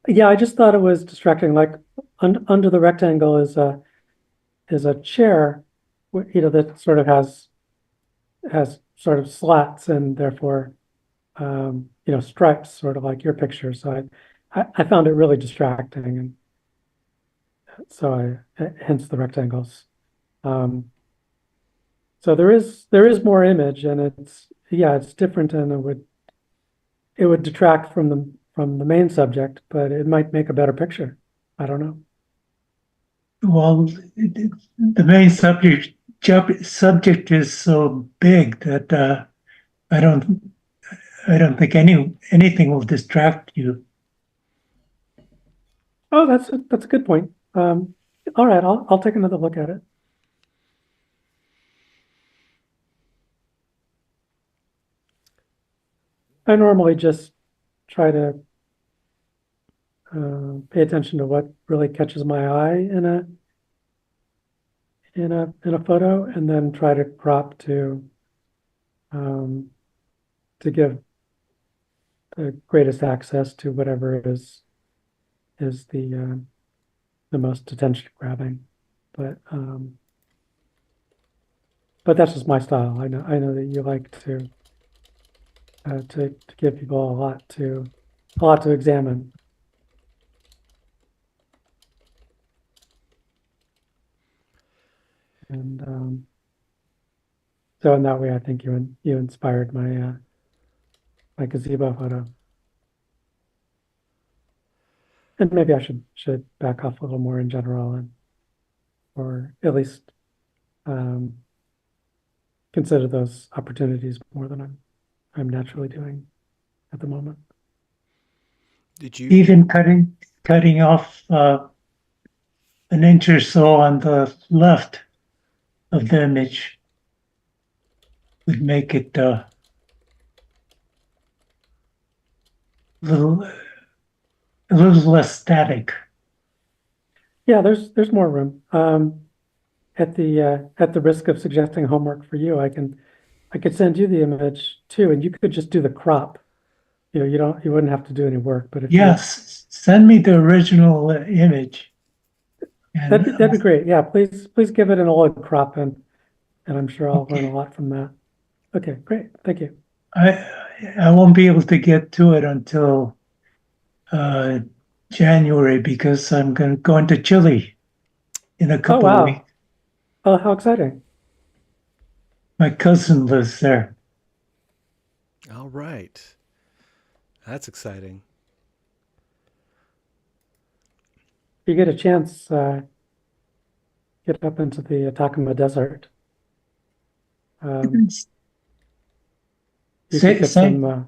Yeah, I just thought it was distracting. Like under the rectangle is a chair, that sort of has sort of slats and therefore stripes, sort of like your picture. So I found it really distracting, and so hence the rectangles. So there is more image, and it's different, and it would detract from the main subject, but it might make a better picture. I don't know. Well, the main subject is so big that I don't think anything will distract you. Oh, that's a good point. All right, I'll take another look at it. I normally just try to pay attention to what really catches my eye in a photo, and then try to crop to give the greatest access to whatever is the most attention grabbing. But that's just my style. I know that you like to give people a lot to examine. And so in that way, I think you inspired my gazebo photo. And maybe I should back off a little more in general, or at least consider those opportunities more than I'm naturally doing at the moment. did you? Even cutting off an inch or so on the left of the image would make it a little less static. Yeah, there's more room. At the risk of suggesting homework for you, I could send you the image too, and you could just do the crop. You wouldn't have to do any work. But if Yes, send me the original image. And that'd be great. Yeah, please give it an old crop, and I'm sure I'll learn a lot from that. Okay, great. Thank you. I won't be able to get to it until January because I'm going to Chile in a couple of weeks. Oh, how exciting. My cousin lives there. All right. That's exciting. If you get a chance, get up into the Atacama Desert. You could get some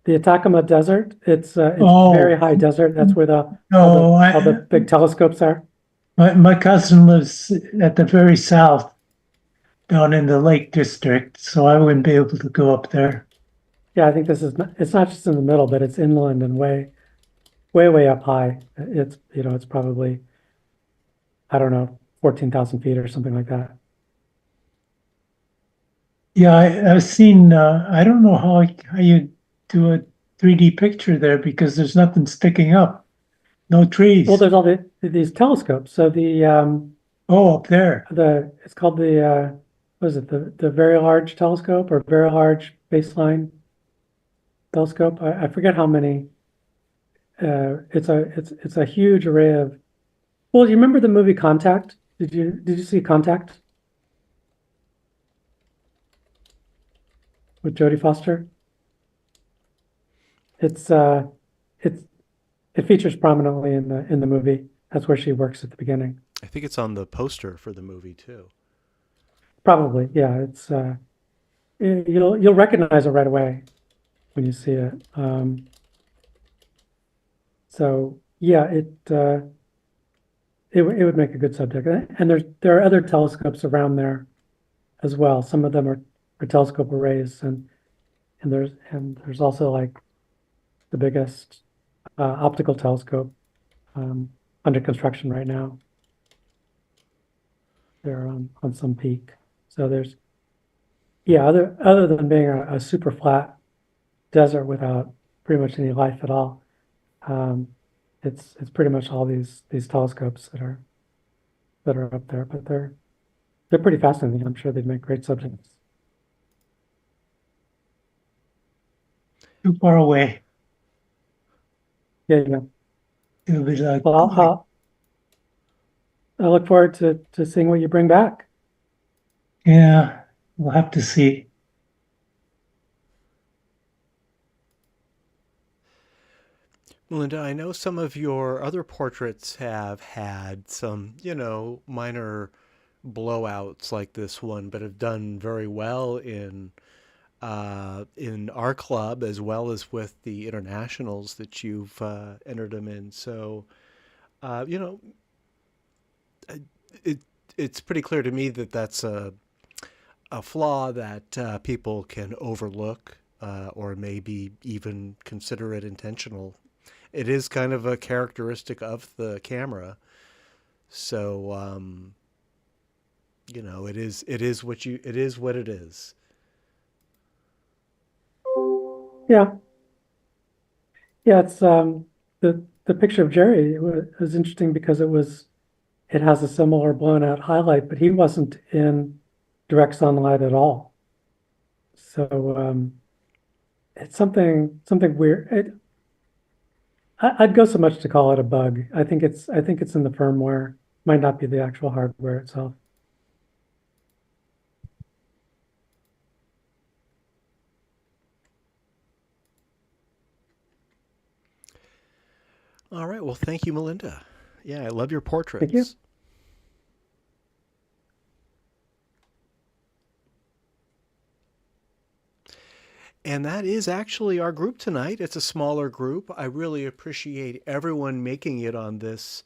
the Atacama Desert. It's very high desert. That's where all the big telescopes are. My cousin lives at the very south, down in the Lake District, so I wouldn't be able to go up there. Yeah, I think it's not just in the middle, but it's inland and way up high. It's probably, I don't know, 14,000 feet or something like that. Yeah, I've seen. I don't know how you do a 3D picture there because there's nothing sticking up, no trees. Well, there's all these telescopes. So Oh, up there. it's called what is it, the Very Large Telescope or Very Large Baseline Telescope? I forget how many. It's a huge array of. Well, you remember the movie Contact? Did you see Contact with Jodie Foster? It's it features prominently in the movie. That's where she works at the beginning. I think it's on the poster for the movie too. Probably, yeah. You'll recognize it right away when you see it. So yeah, it would make a good subject. And there are other telescopes around there as well. Some of them are telescope arrays, and there's also like the biggest optical telescope under construction right now. They're on some peak. So other than being a super flat desert without pretty much any life at all, it's pretty much all these telescopes that are up there. But they're pretty fascinating. I'm sure they'd make great subjects. Too far away. Yeah, yeah. It'll be like, Well, I look forward to seeing what you bring back. yeah, we'll have to see. Melinda, I know some of your other portraits have had some, minor blowouts like this one, but have done very well in our club as well as with the internationals that you've entered them in. So, uh, you know, it's pretty clear to me that that's a flaw that people can overlook or maybe even consider it intentional. It is kind of a characteristic of the camera. So, it is what it is. Yeah, yeah. It's the picture of Jerry was interesting because it has a similar blown out highlight, but he wasn't in direct sunlight at all. So it's something weird. I'd go so much to call it a bug. I think it's in the firmware. Might not be the actual hardware itself. All right. Well, thank you, Melinda. Yeah, I love your portraits. Thank you. And that is actually our group tonight. It's a smaller group. I really appreciate everyone making it on this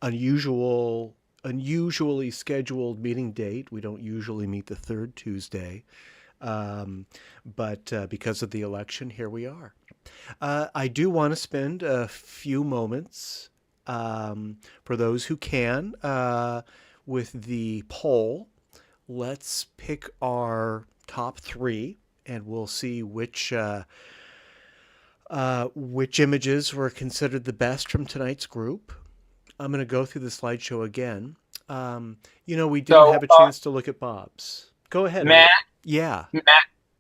unusually scheduled meeting date. We don't usually meet the third Tuesday, but because of the election, here we are. I do want to spend a few moments for those who can with the poll. Let's pick our top three, and we'll see which images were considered the best from tonight's group. I'm going to go through the slideshow again. We didn't have a chance to look at Bob's. Go ahead. Matt, Yeah.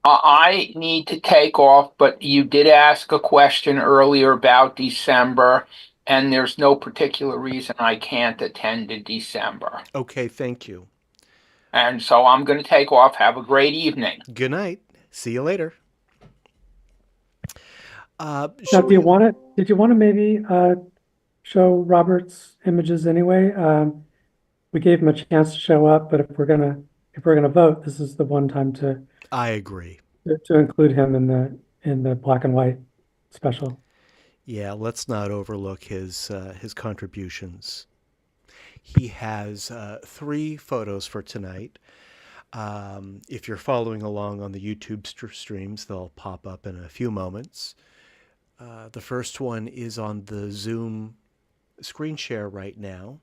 I need to take off, but you did ask a question earlier about December, and there's no particular reason I can't attend in December. Okay, thank you. And so I'm going to take off. Have a great evening. Good night. See you later. Now, did you want to maybe show Robert's images anyway? We gave him a chance to show up, but if we're gonna vote, this is the one time I agree. to include him in the black and white special. Yeah, let's not overlook his contributions. he has 3 photos for tonight. If you're following along on the YouTube streams, they'll pop up in a few moments. The first one is on the Zoom screen share right now.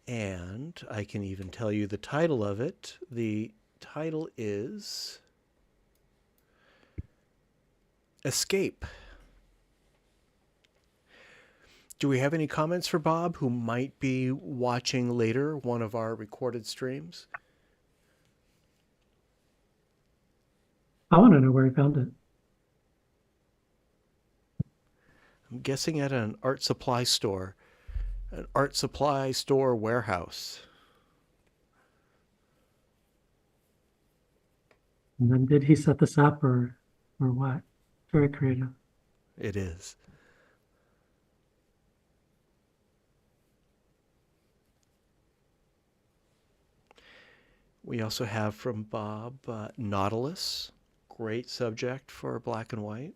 And I can even tell you the title of it. The title is Escape. Do we have any comments for Bob, who might be watching later one of our recorded streams? I want to know where he found it. I'm guessing at an art supply store. An art supply store warehouse. And then did he set this up or what? Very creative. It is. We also have from Bob Nautilus. Great subject for black and white.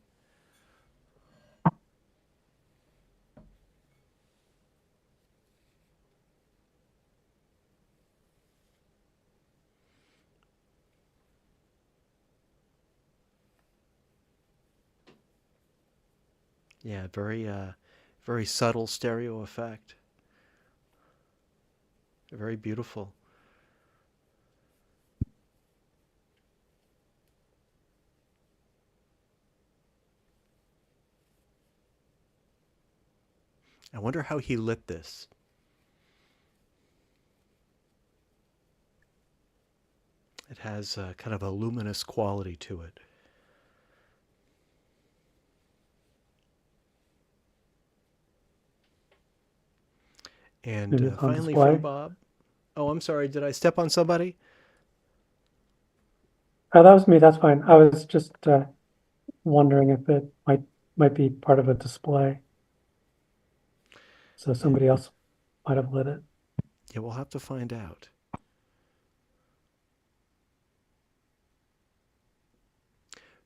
Yeah, very subtle stereo effect. Very beautiful. I wonder how he lit this. It has kind of a luminous quality to it. And Maybe it's on finally display. from Bob. Oh, I'm sorry. Did I step on somebody? Oh, that was me. That's fine. I was just wondering if it might be part of a display. So somebody else might have lit it. Yeah, we'll have to find out.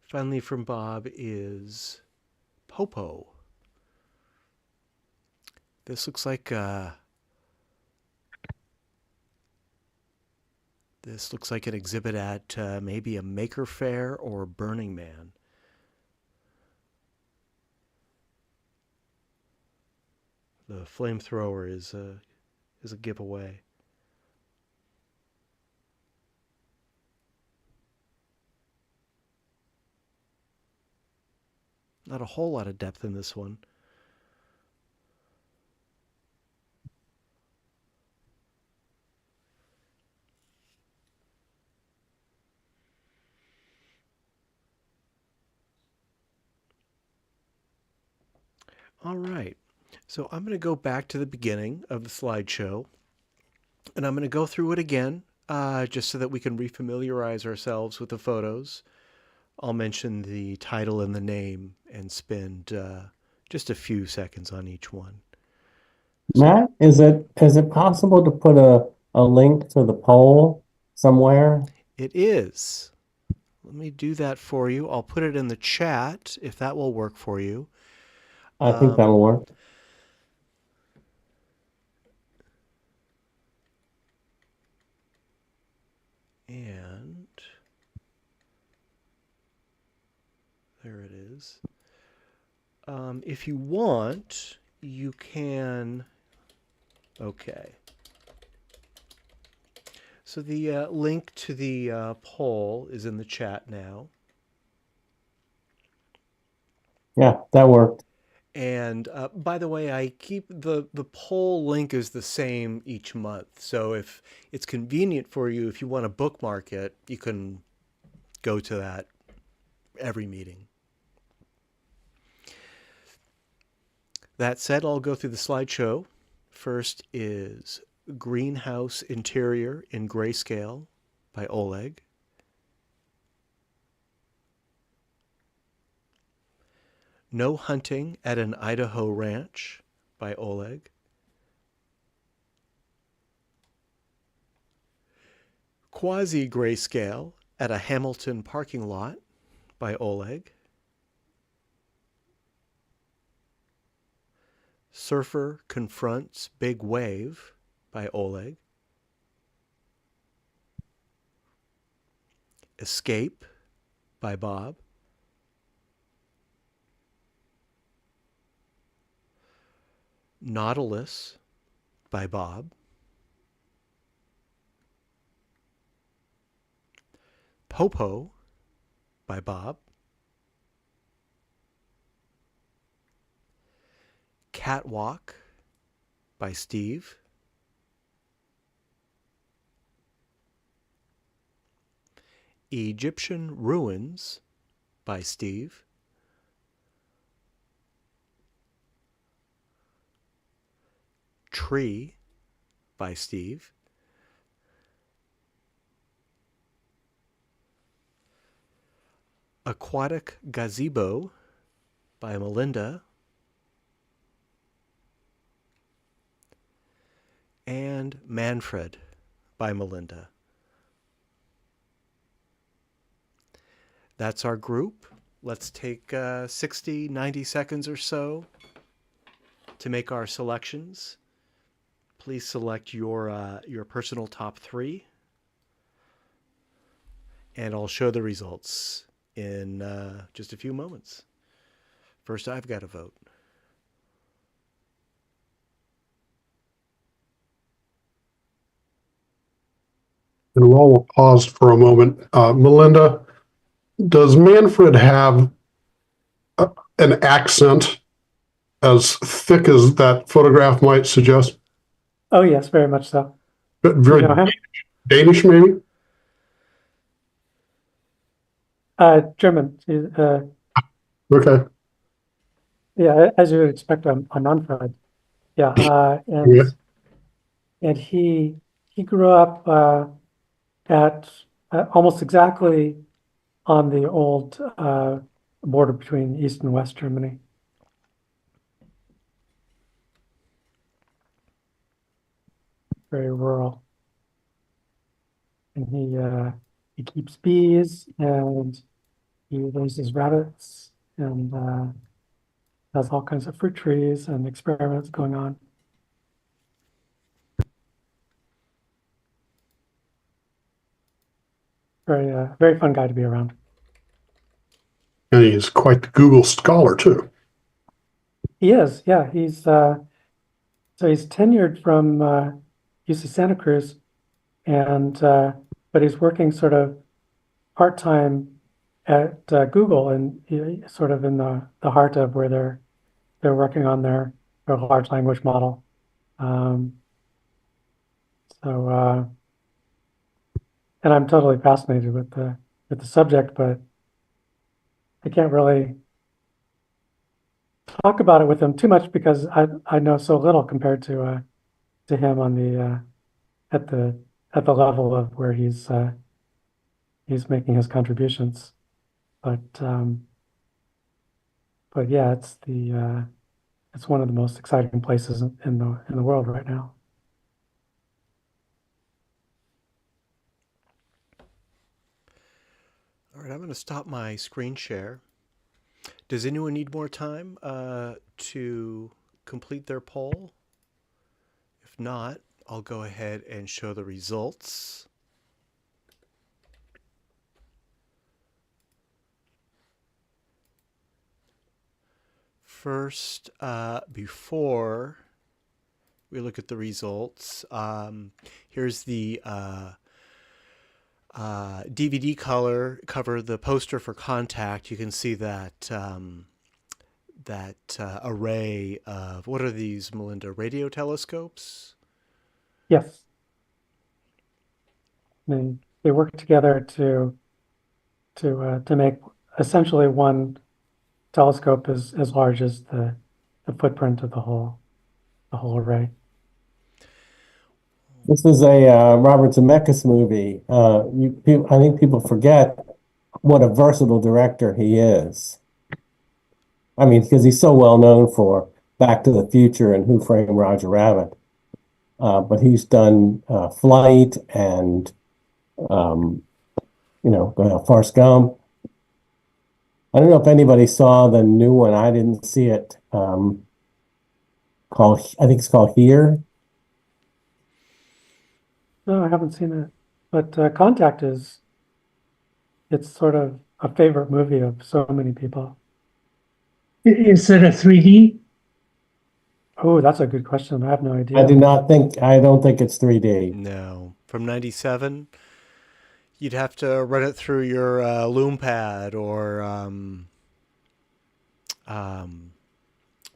Finally from Bob is Popo. This looks like an exhibit at maybe a Maker Faire or Burning Man. The flamethrower is a giveaway. Not a whole lot of depth in this one. All right. So I'm going to go back to the beginning of the slideshow, and I'm going to go through it again, just so that we can refamiliarize ourselves with the photos. I'll mention the title and the name and spend just a few seconds on each one. Matt, is it possible to put a link to the poll somewhere? It is. Let me do that for you. I'll put it in the chat if that will work for you. I think that'll work. And there it is. If you want, you can. Okay. So the link to the poll is in the chat now. Yeah, that worked. And by the way, I keep the poll link is the same each month. So if it's convenient for you, if you want to bookmark it, you can go to that every meeting. That said, I'll go through the slideshow. First is Greenhouse Interior in Grayscale by Oleg. No Hunting at an Idaho Ranch by Oleg. Quasi-Grayscale at a Hamilton Parking Lot by Oleg. Surfer Confronts Big Wave by Oleg. Escape by Bob. Nautilus by Bob. Popo by Bob. Catwalk by Steve. Egyptian Ruins by Steve. Tree by Steve. Aquatic Gazebo by Melinda. And Manfred by Melinda. That's our group. Let's take 60, 90 seconds or so to make our selections. Please select your personal top 3. And I'll show the results in just a few moments. First, I've got to vote. And we'll pause for a moment. Melinda, does Manfred have an accent as thick as that photograph might suggest? Oh, yes, very much so. Very You know him? Danish, maybe? German. Okay. Yeah, as you would expect on Manfred. Yeah, Yeah. and he grew up at almost exactly on the old border between East and West Germany. Very rural. And he keeps bees and he raises rabbits and has all kinds of fruit trees and experiments going on. Very fun guy to be around. And he's quite the Google scholar, too. He is, yeah. So he's tenured from UC Santa Cruz, and but he's working sort of part-time at Google, and sort of in the heart of where they're working on their large language model. So and I'm totally fascinated with the subject, but I can't really talk about it with him too much because I know so little compared to him on the at the level of where he's making his contributions. But yeah, it's one of the most exciting places in the world right now. All right, I'm going to stop my screen share. Does anyone need more time to complete their poll? If not, I'll go ahead and show the results. First, before we look at the results, here's the DVD cover, the poster for Contact. You can see that array of, what are these, Melinda? Radio telescopes? Yes. They work together to make essentially one telescope as large as the footprint of the whole array. This is a Robert Zemeckis movie. I think people forget what a versatile director he is. I mean, because he's so well known for Back to the Future and Who Framed Roger Rabbit. But he's done Flight and, Forrest Gump. I don't know if anybody saw the new one. I didn't see it. I think it's called Here. No, I haven't seen it. But Contact it's sort of a favorite movie of so many people. Is it a 3D? Oh, that's a good question. I have no I idea. don't think it's 3D. No, from '97. You'd have to run it through your loom pad or um,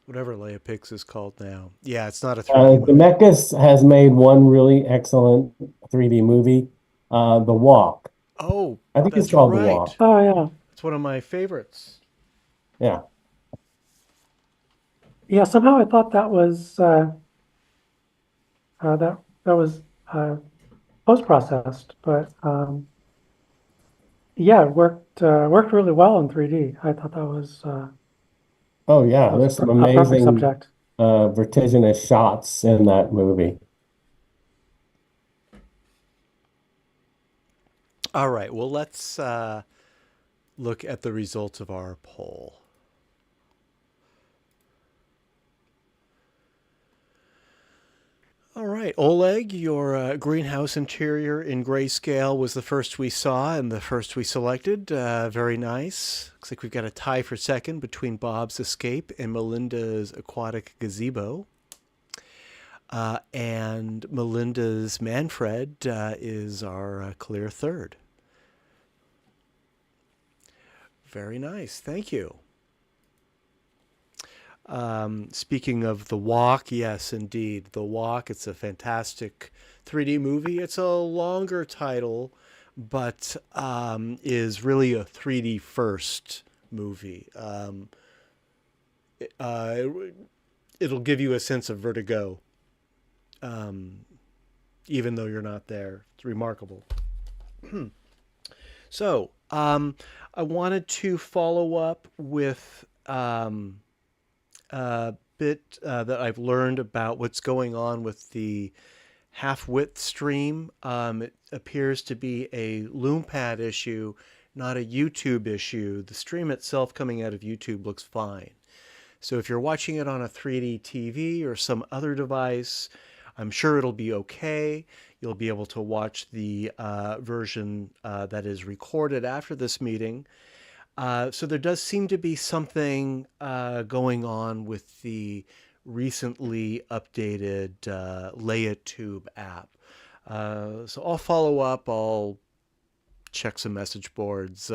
whatever Leopix is called now. Yeah, it's not a 3D movie. Zemeckis has made one really excellent 3D movie, The Walk. Oh, I think it's that's called The right. Walk. Oh, yeah. It's one of my favorites. Yeah. Yeah, somehow I thought that was that was post-processed, but yeah, it worked really well in 3D. I thought Oh yeah, that was there's some a perfect amazing subject. vertiginous shots in that movie. All right, well, let's look at the results of our poll. All right, Oleg, your greenhouse interior in grayscale was the first we saw and the first we selected. Very nice. Looks like we've got a tie for second between Bob's Escape and Melinda's Aquatic Gazebo. And Melinda's Manfred is our clear third. Very nice. Thank you. Speaking of The Walk, yes, indeed. The Walk, it's a fantastic 3D movie. It's a longer title, but is really a 3D first movie. It'll give you a sense of vertigo, even though you're not there. It's remarkable. So, I wanted to follow up with a bit that I've learned about what's going on with the half-width stream. It appears to be a LoomPad issue, not a YouTube issue. The stream itself coming out of YouTube looks fine. So if you're watching it on a 3D TV or some other device, I'm sure it'll be okay. You'll be able to watch the version that is recorded after this meeting. So there does seem to be something going on with the recently updated LayATube app. So I'll follow up. I'll check some message boards.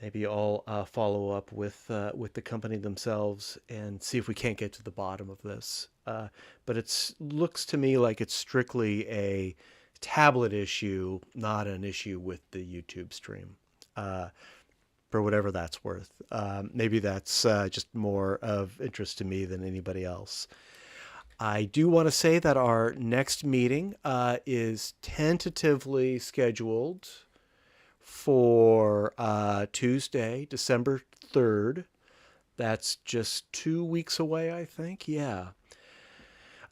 Maybe I'll follow up with the company themselves and see if we can't get to the bottom of this. But it looks to me like it's strictly a tablet issue, not an issue with the YouTube stream. For whatever that's worth. Maybe that's just more of interest to me than anybody else. I do want to say that our next meeting is tentatively scheduled for Tuesday, December 3rd. That's just 2 weeks away, I think. Yeah.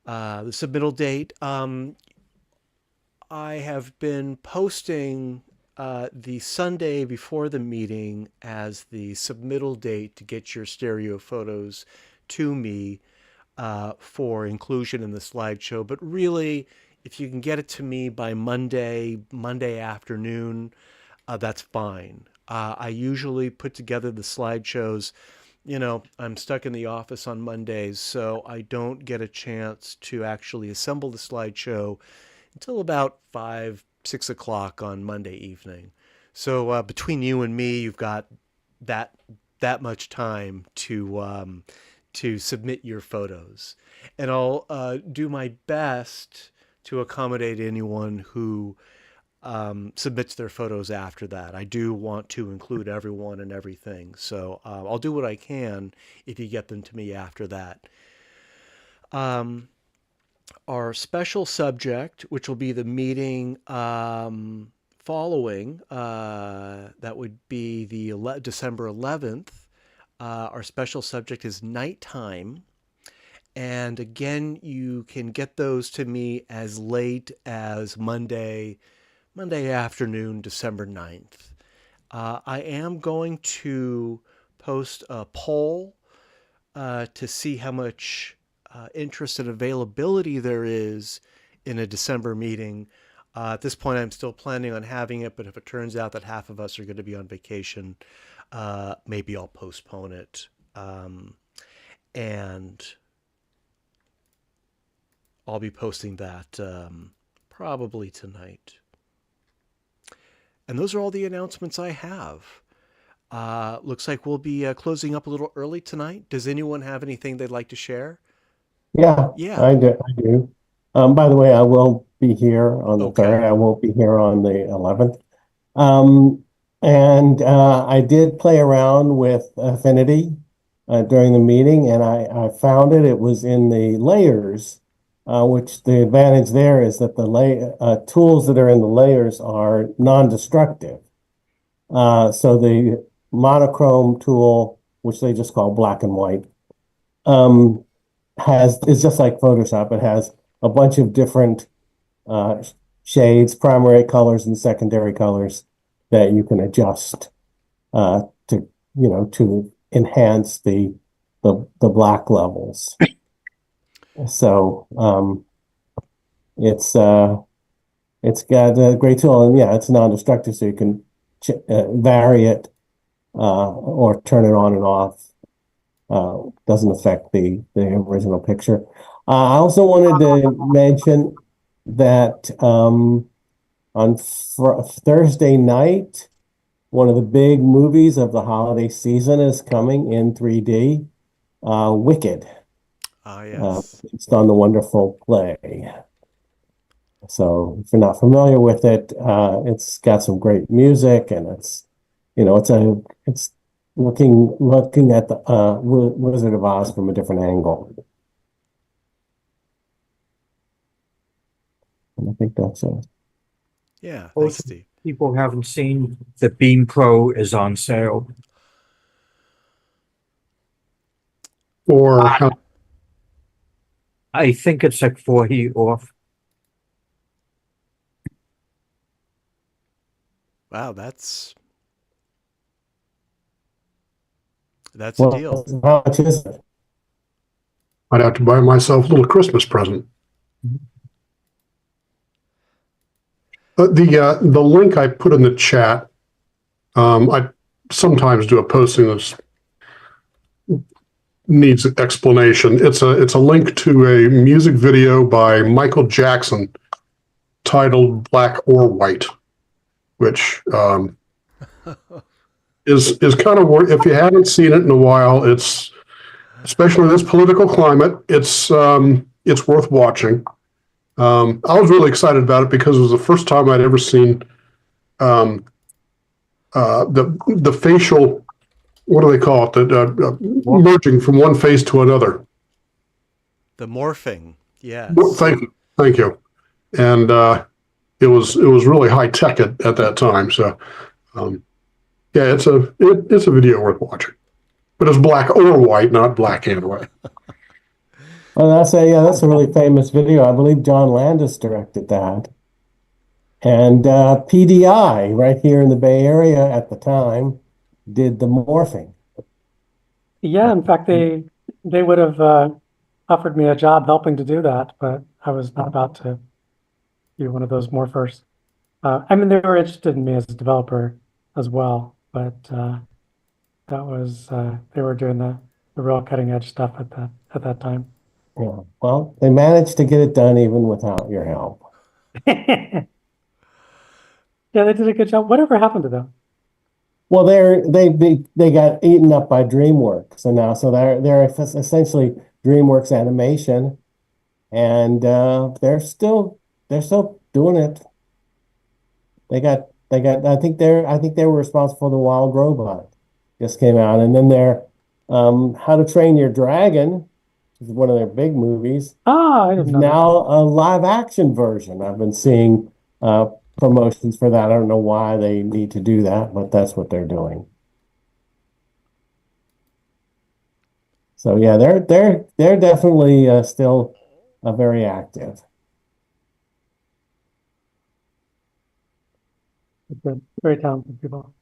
The submittal date. I have been posting the Sunday before the meeting as the submittal date to get your stereo photos to me for inclusion in the slideshow. But really, if you can get it to me by Monday afternoon, that's fine. I usually put together the slideshows. You know, I'm stuck in the office on Mondays, so I don't get a chance to actually assemble the slideshow until about 5-6 o'clock on Monday evening. So between you and me, you've got that much time to submit your photos, and I'll do my best to accommodate anyone who submits their photos after that. I do want to include everyone and everything, so I'll do what I can if you get them to me after that. Our special subject, which will be the meeting following, that would be the December 11th. Our special subject is nighttime. And again, you can get those to me as late as Monday afternoon, December 9th. I am going to post a poll to see how much interest and availability there is in a December meeting. At this point, I'm still planning on having it, but if it turns out that half of us are going to be on vacation, maybe I'll postpone it. And I'll be posting that probably tonight. And those are all the announcements I have. Looks like we'll be closing up a little early tonight. Does anyone have anything they'd like to share? Yeah, Yeah. I do. By the way, I will be here on the Okay. 3rd. I won't be here on the 11th. And I did play around with Affinity during the meeting, and I found it. It was in the layers, which the advantage there is that the tools that are in the layers are non-destructive. So the monochrome tool, which they just call black and white, is just like Photoshop. It has a bunch of different shades, primary colors and secondary colors that you can adjust to enhance the black levels. So it's got a great tool, and yeah, it's non-destructive, so you can vary it or turn it on and off. Doesn't affect the original picture. I also wanted to mention that on Thursday night, one of the big movies of the holiday season is coming in 3D, Wicked. Yes. Based on the wonderful play. So if you're not familiar with it, it's got some great music, and it's looking at the Wizard of Oz from a different angle. And I think that's it. Yeah. Well, Thanks, Steve. people haven't seen, the Beam Pro is on sale. Or how, I think it's like 40 off. Wow, that's a Well, deal. how much is it? I'd have to buy myself a little Christmas present. The link I put in the chat, I sometimes do a posting that needs explanation. It's a link to a music video by Michael Jackson titled "Black or White," which is kind of, if you haven't seen it in a while, it's, especially in this political climate, it's worth watching. I was really excited about it because it was the first time I'd ever seen the facial, what do they call it? The merging from one face to another. The morphing. Yes. Well, thank you. And it was really high tech at that time. So yeah, it's a video worth watching. But it's black or white, not black and white. Well, that's a really famous video. I believe John Landis directed that. And PDI, right here in the Bay Area at the time, did the morphing. Yeah, in fact, they would have offered me a job helping to do that, but I was not about to be one of those morphers. I mean, they were interested in me as a developer as well, but that was they were doing the real cutting edge stuff at that time. Yeah. Well, they managed to get it done even without your help. Yeah, they did a good job. Whatever happened to them? Well, they got eaten up by DreamWorks, and now they're essentially DreamWorks Animation, and they're still doing it. They got. I think they were responsible for The Wild Robot. Just came out, and then their How to Train Your Dragon, which is one of their big movies. I didn't know now a live action version. I've been seeing promotions for that. I don't know why they need to do that, but that's what they're doing. So yeah, they're definitely still very active. that. Very talented people.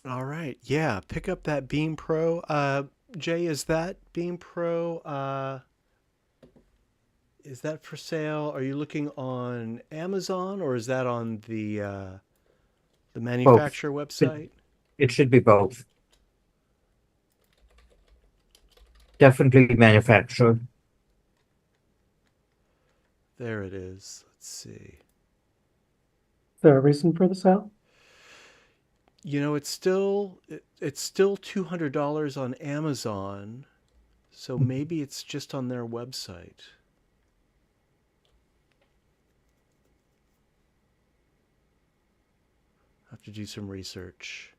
All right. Yeah. Pick up that Beam Pro. Jay, is that Beam Pro? Is that for sale? Are you looking on Amazon or is that on the Both. manufacturer It, website? it should be both. Definitely manufactured. There it is. Let's see. Is there a reason for the sale? You know, it's still $200 on Amazon, so maybe it's just on their website. Have to do some research.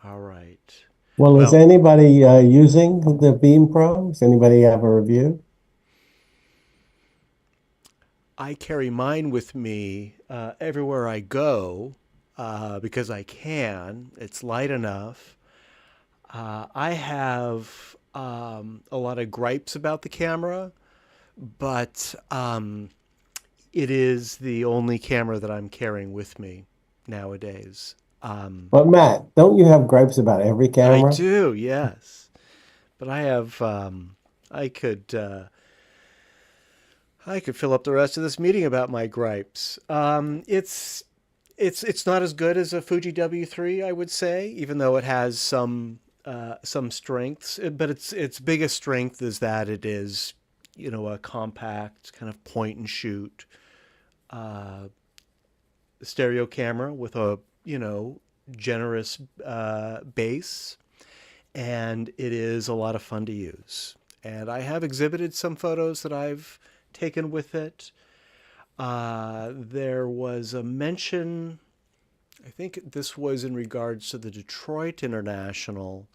All right. Well, is Well, anybody using the Beam Pro? Does anybody have a review? I carry mine with me everywhere I go because I can. It's light enough. I have a lot of gripes about the camera, but it is the only camera that I'm carrying with me nowadays. But Matt, don't you have gripes about every I camera? do, yes, but I have. I could. I could fill up the rest of this meeting about my gripes. It's not as good as a Fuji W3, I would say, even though it has some strengths. But its biggest strength is that it is, you know, a compact kind of point and shoot stereo camera with a, you know, generous base, and it is a lot of fun to use. And I have exhibited some photos that I've taken with it. There was a mention, I think this was in regards to the Detroit International.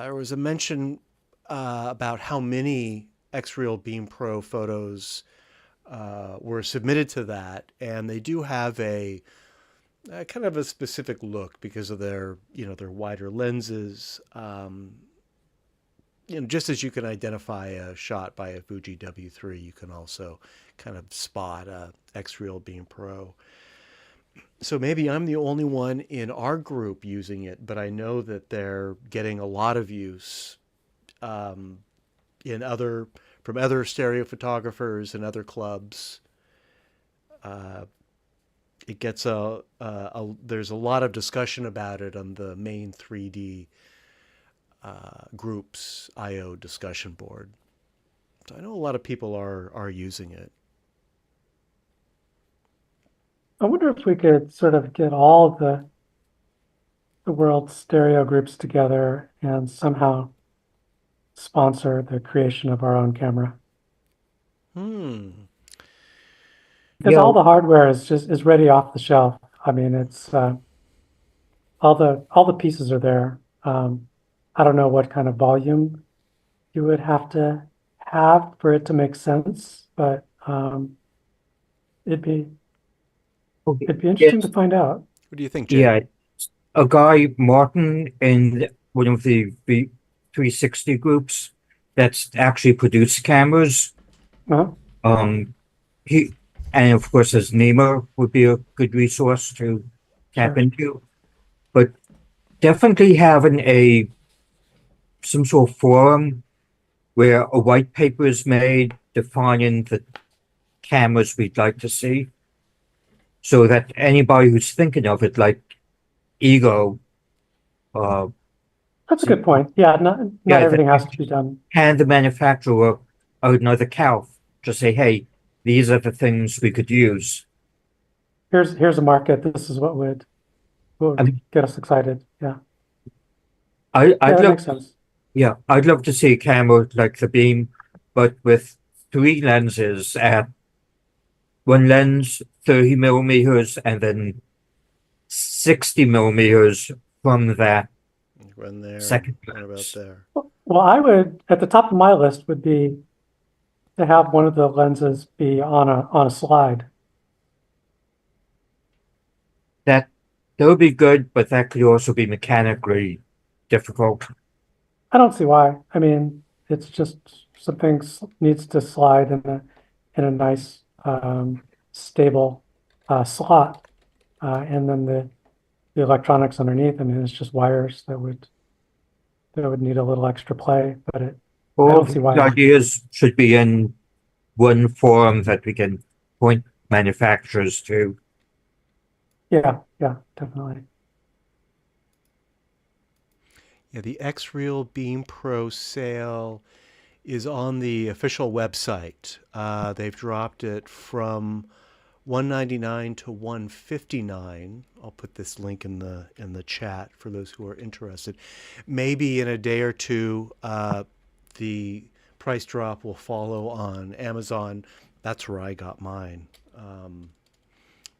There was a mention about how many X-Real Beam Pro photos were submitted to that, and they do have a kind of a specific look because of their, you know, their wider lenses. You know, just as you can identify a shot by a Fuji W3, you can also kind of spot a X-Real Beam Pro. So maybe I'm the only one in our group using it, but I know that they're getting a lot of use in other from other stereo photographers and other clubs. It gets there's a lot of discussion about it on the main 3D group's IO discussion board. So I know a lot of people are using it. I wonder if we could sort of get all the world's stereo groups together and somehow sponsor the creation of our own camera. Hmm. Because all the hardware is ready off the shelf. I mean, it's all the pieces are there. I don't know what kind of volume you would have to have for it to make sense, but it'd be interesting to Yes, find out. What do you think, Jay? yeah. A guy, Martin, in one of the 360 groups that's actually produced cameras. Uh, He and of course his Nema would be a good resource to tap Sure. into. But definitely having some sort of forum where a white paper is made defining the cameras we'd like to see, so that anybody who's thinking of it, like Ego, uh, That's a good point. Yeah, not yeah, everything has to be done. hand the manufacturer another calc to say, hey, these are the things we could use. Here's a market. This is what would Um, get us excited. Yeah, I'd that love, makes sense. yeah, I'd love to see a camera like the Beam, but with 3 lenses at one lens 30 millimeters and then 60 millimeters from that Run there. second What about lens. there? Well, I would at the top of my list would be to have one of the lenses be on a slide. That would be good, but that could also be mechanically difficult. I don't see why. I mean, it's just something needs to slide in a nice stable slot, and then the electronics underneath. I mean, it's just wires that would need a little extra play, but I All don't see these why not. ideas should be in one forum that we can point manufacturers to. Yeah, definitely. Yeah, the X-Reel Beam Pro sale is on the official website. They've dropped it from $199 to $159. I'll put this link in the chat for those who are interested. Maybe in a day or two, the price drop will follow on Amazon. That's where I got mine.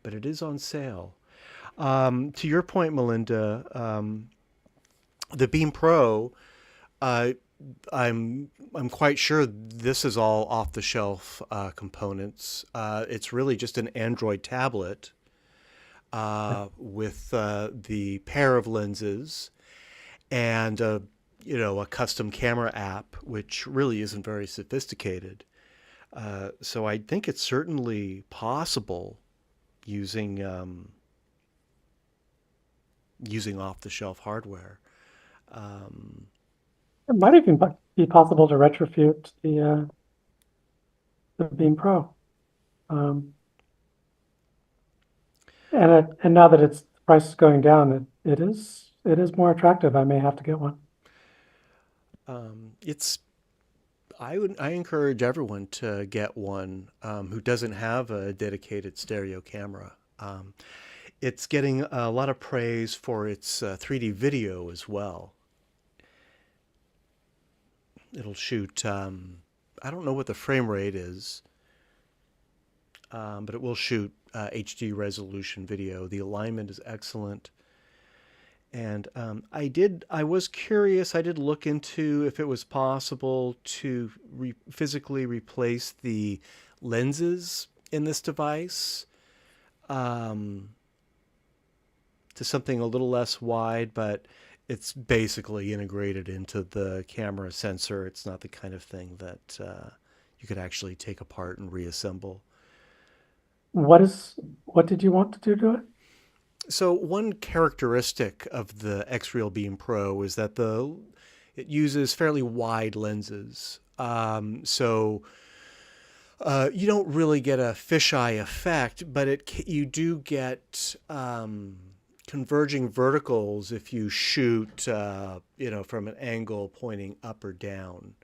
But it is on sale. To your point, Melinda, the Beam Pro, I'm quite sure this is all off the shelf components. It's really just an Android tablet with the pair of lenses and a custom camera app, which really isn't very sophisticated. So I think it's certainly possible using off the shelf hardware. It might even be possible to retrofit the Beam Pro. And now that the price is going down, it is more attractive. I may have to get one. I encourage everyone to get one who doesn't have a dedicated stereo camera. It's getting a lot of praise for its 3D video as well. It'll shoot, I don't know what the frame rate is, but it will shoot HD resolution video. The alignment is excellent. And I was curious, I did look into if it was possible to physically replace the lenses in this device to something a little less wide, but it's basically integrated into the camera sensor. It's not the kind of thing that you could actually take apart and reassemble. What did you want to do to it? So one characteristic of the X-Reel Beam Pro is that it uses fairly wide lenses. So you don't really get a fisheye effect, but you do get converging verticals if you shoot, from an angle pointing up or down.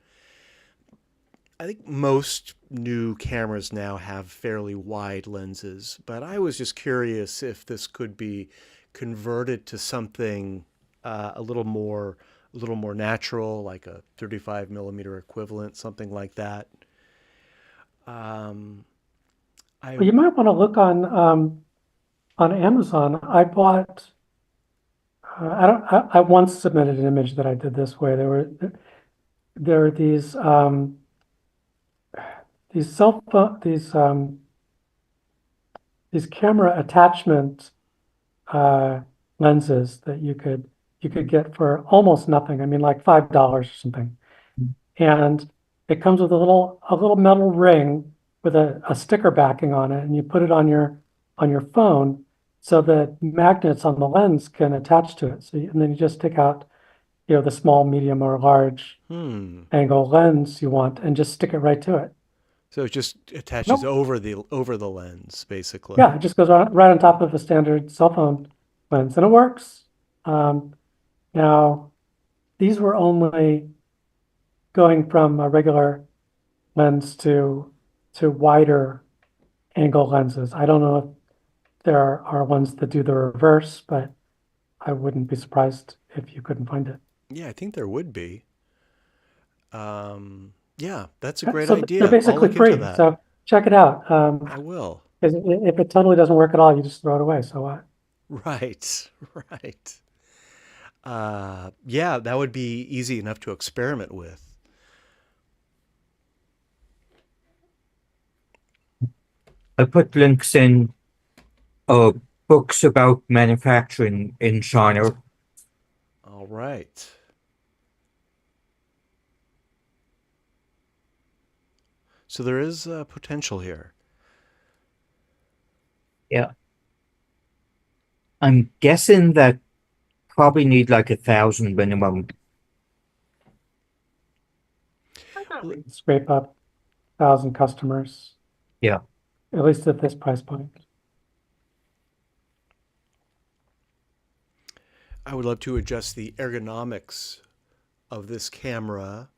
I think most new cameras now have fairly wide lenses, but I was just curious if this could be converted to something a little more natural, like a 35 millimeter equivalent, something like that. Well, you might want to look on Amazon. I bought. I once submitted an image that I did this way. There are these camera attachment lenses that you could get for almost nothing. I mean, like $5 or something. And it comes with a little metal ring with a sticker backing on it, and you put it on your phone so that magnets on the lens can attach to it. And then you just take out, the small, medium, or large angle lens you want, and just stick it right to it. So it just attaches over the lens, basically. Yeah, it just goes right on top of a standard cell phone lens, and it works. Now, these were only going from a regular lens to wider angle lenses. I don't know if there are ones that do the reverse, but I wouldn't be surprised if you couldn't find it. Yeah, I think there would be. Yeah, that's a great So idea. they're basically free, so check it out. I will. If it totally doesn't work at all, you just throw it away. So what? Right. Yeah, that would be easy enough to experiment with. I put links in books about manufacturing in China. All right. So there is potential here. I'm guessing that probably need like 1,000 minimum. Scrape up 1,000 customers. Yeah. At least at this price point. I would love to adjust the ergonomics of this camera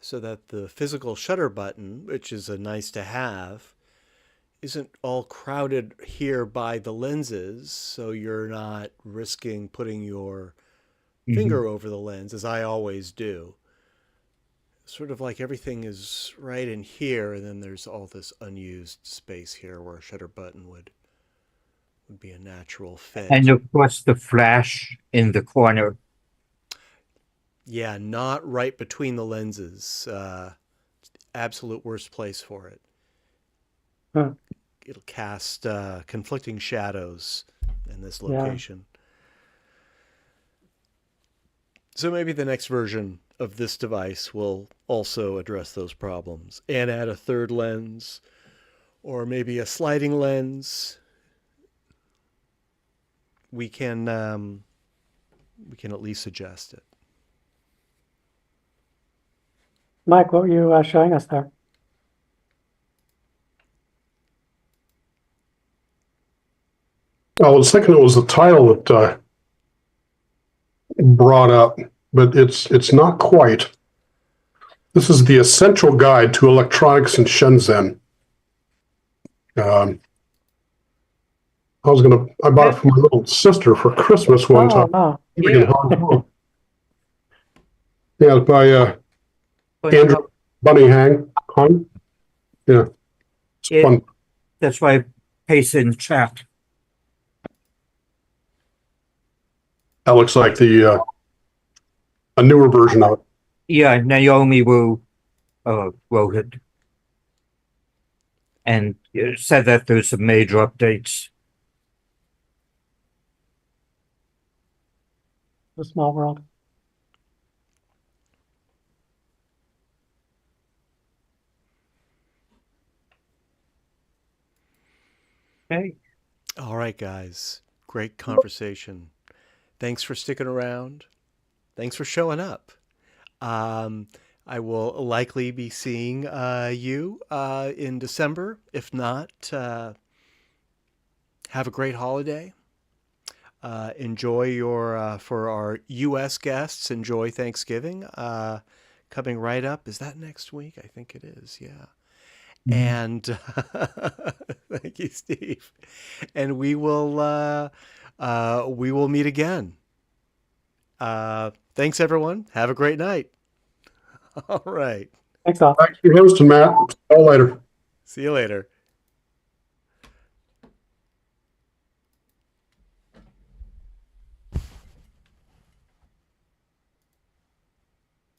so that the physical shutter button, which is a nice to have, isn't all crowded here by the lenses, so you're not risking putting your finger over the lens, as I always do. Sort of like everything is right in here, and then there's all this unused space here where a shutter button would be a natural fit. And of course, the flash in the corner. Yeah, not right between the lenses. Absolute worst place for it. Huh. It'll cast conflicting shadows in this location. So maybe the next version of this device will also address those problems and add a third lens or maybe a sliding lens. We can at least suggest it. Mike, what were you showing us there? I was thinking it was the title that brought up, but it's not quite. This is the essential guide to electronics in Shenzhen. I bought it for my little sister for Christmas one time. Wow. In Hong Kong. Yeah, by Andrew Bunny Hang. Yeah, it's fun. That's why I paste in chat. That looks like a newer version of it. Yeah, Naomi Wu wrote it. And said that there's some major updates. A small world. Okay. All right, guys. Great conversation. Thanks for sticking around. Thanks for showing up. I will likely be seeing you in December. If not, have a great holiday. Enjoy your, for our U.S. guests, enjoy Thanksgiving. Coming right up. Is that next week? I think it is, yeah. And thank you, Steve. And we will meet again. Thanks, everyone. Have a great night. All right. Thanks all. Thanks for hosting, Matt. See you later. See you later.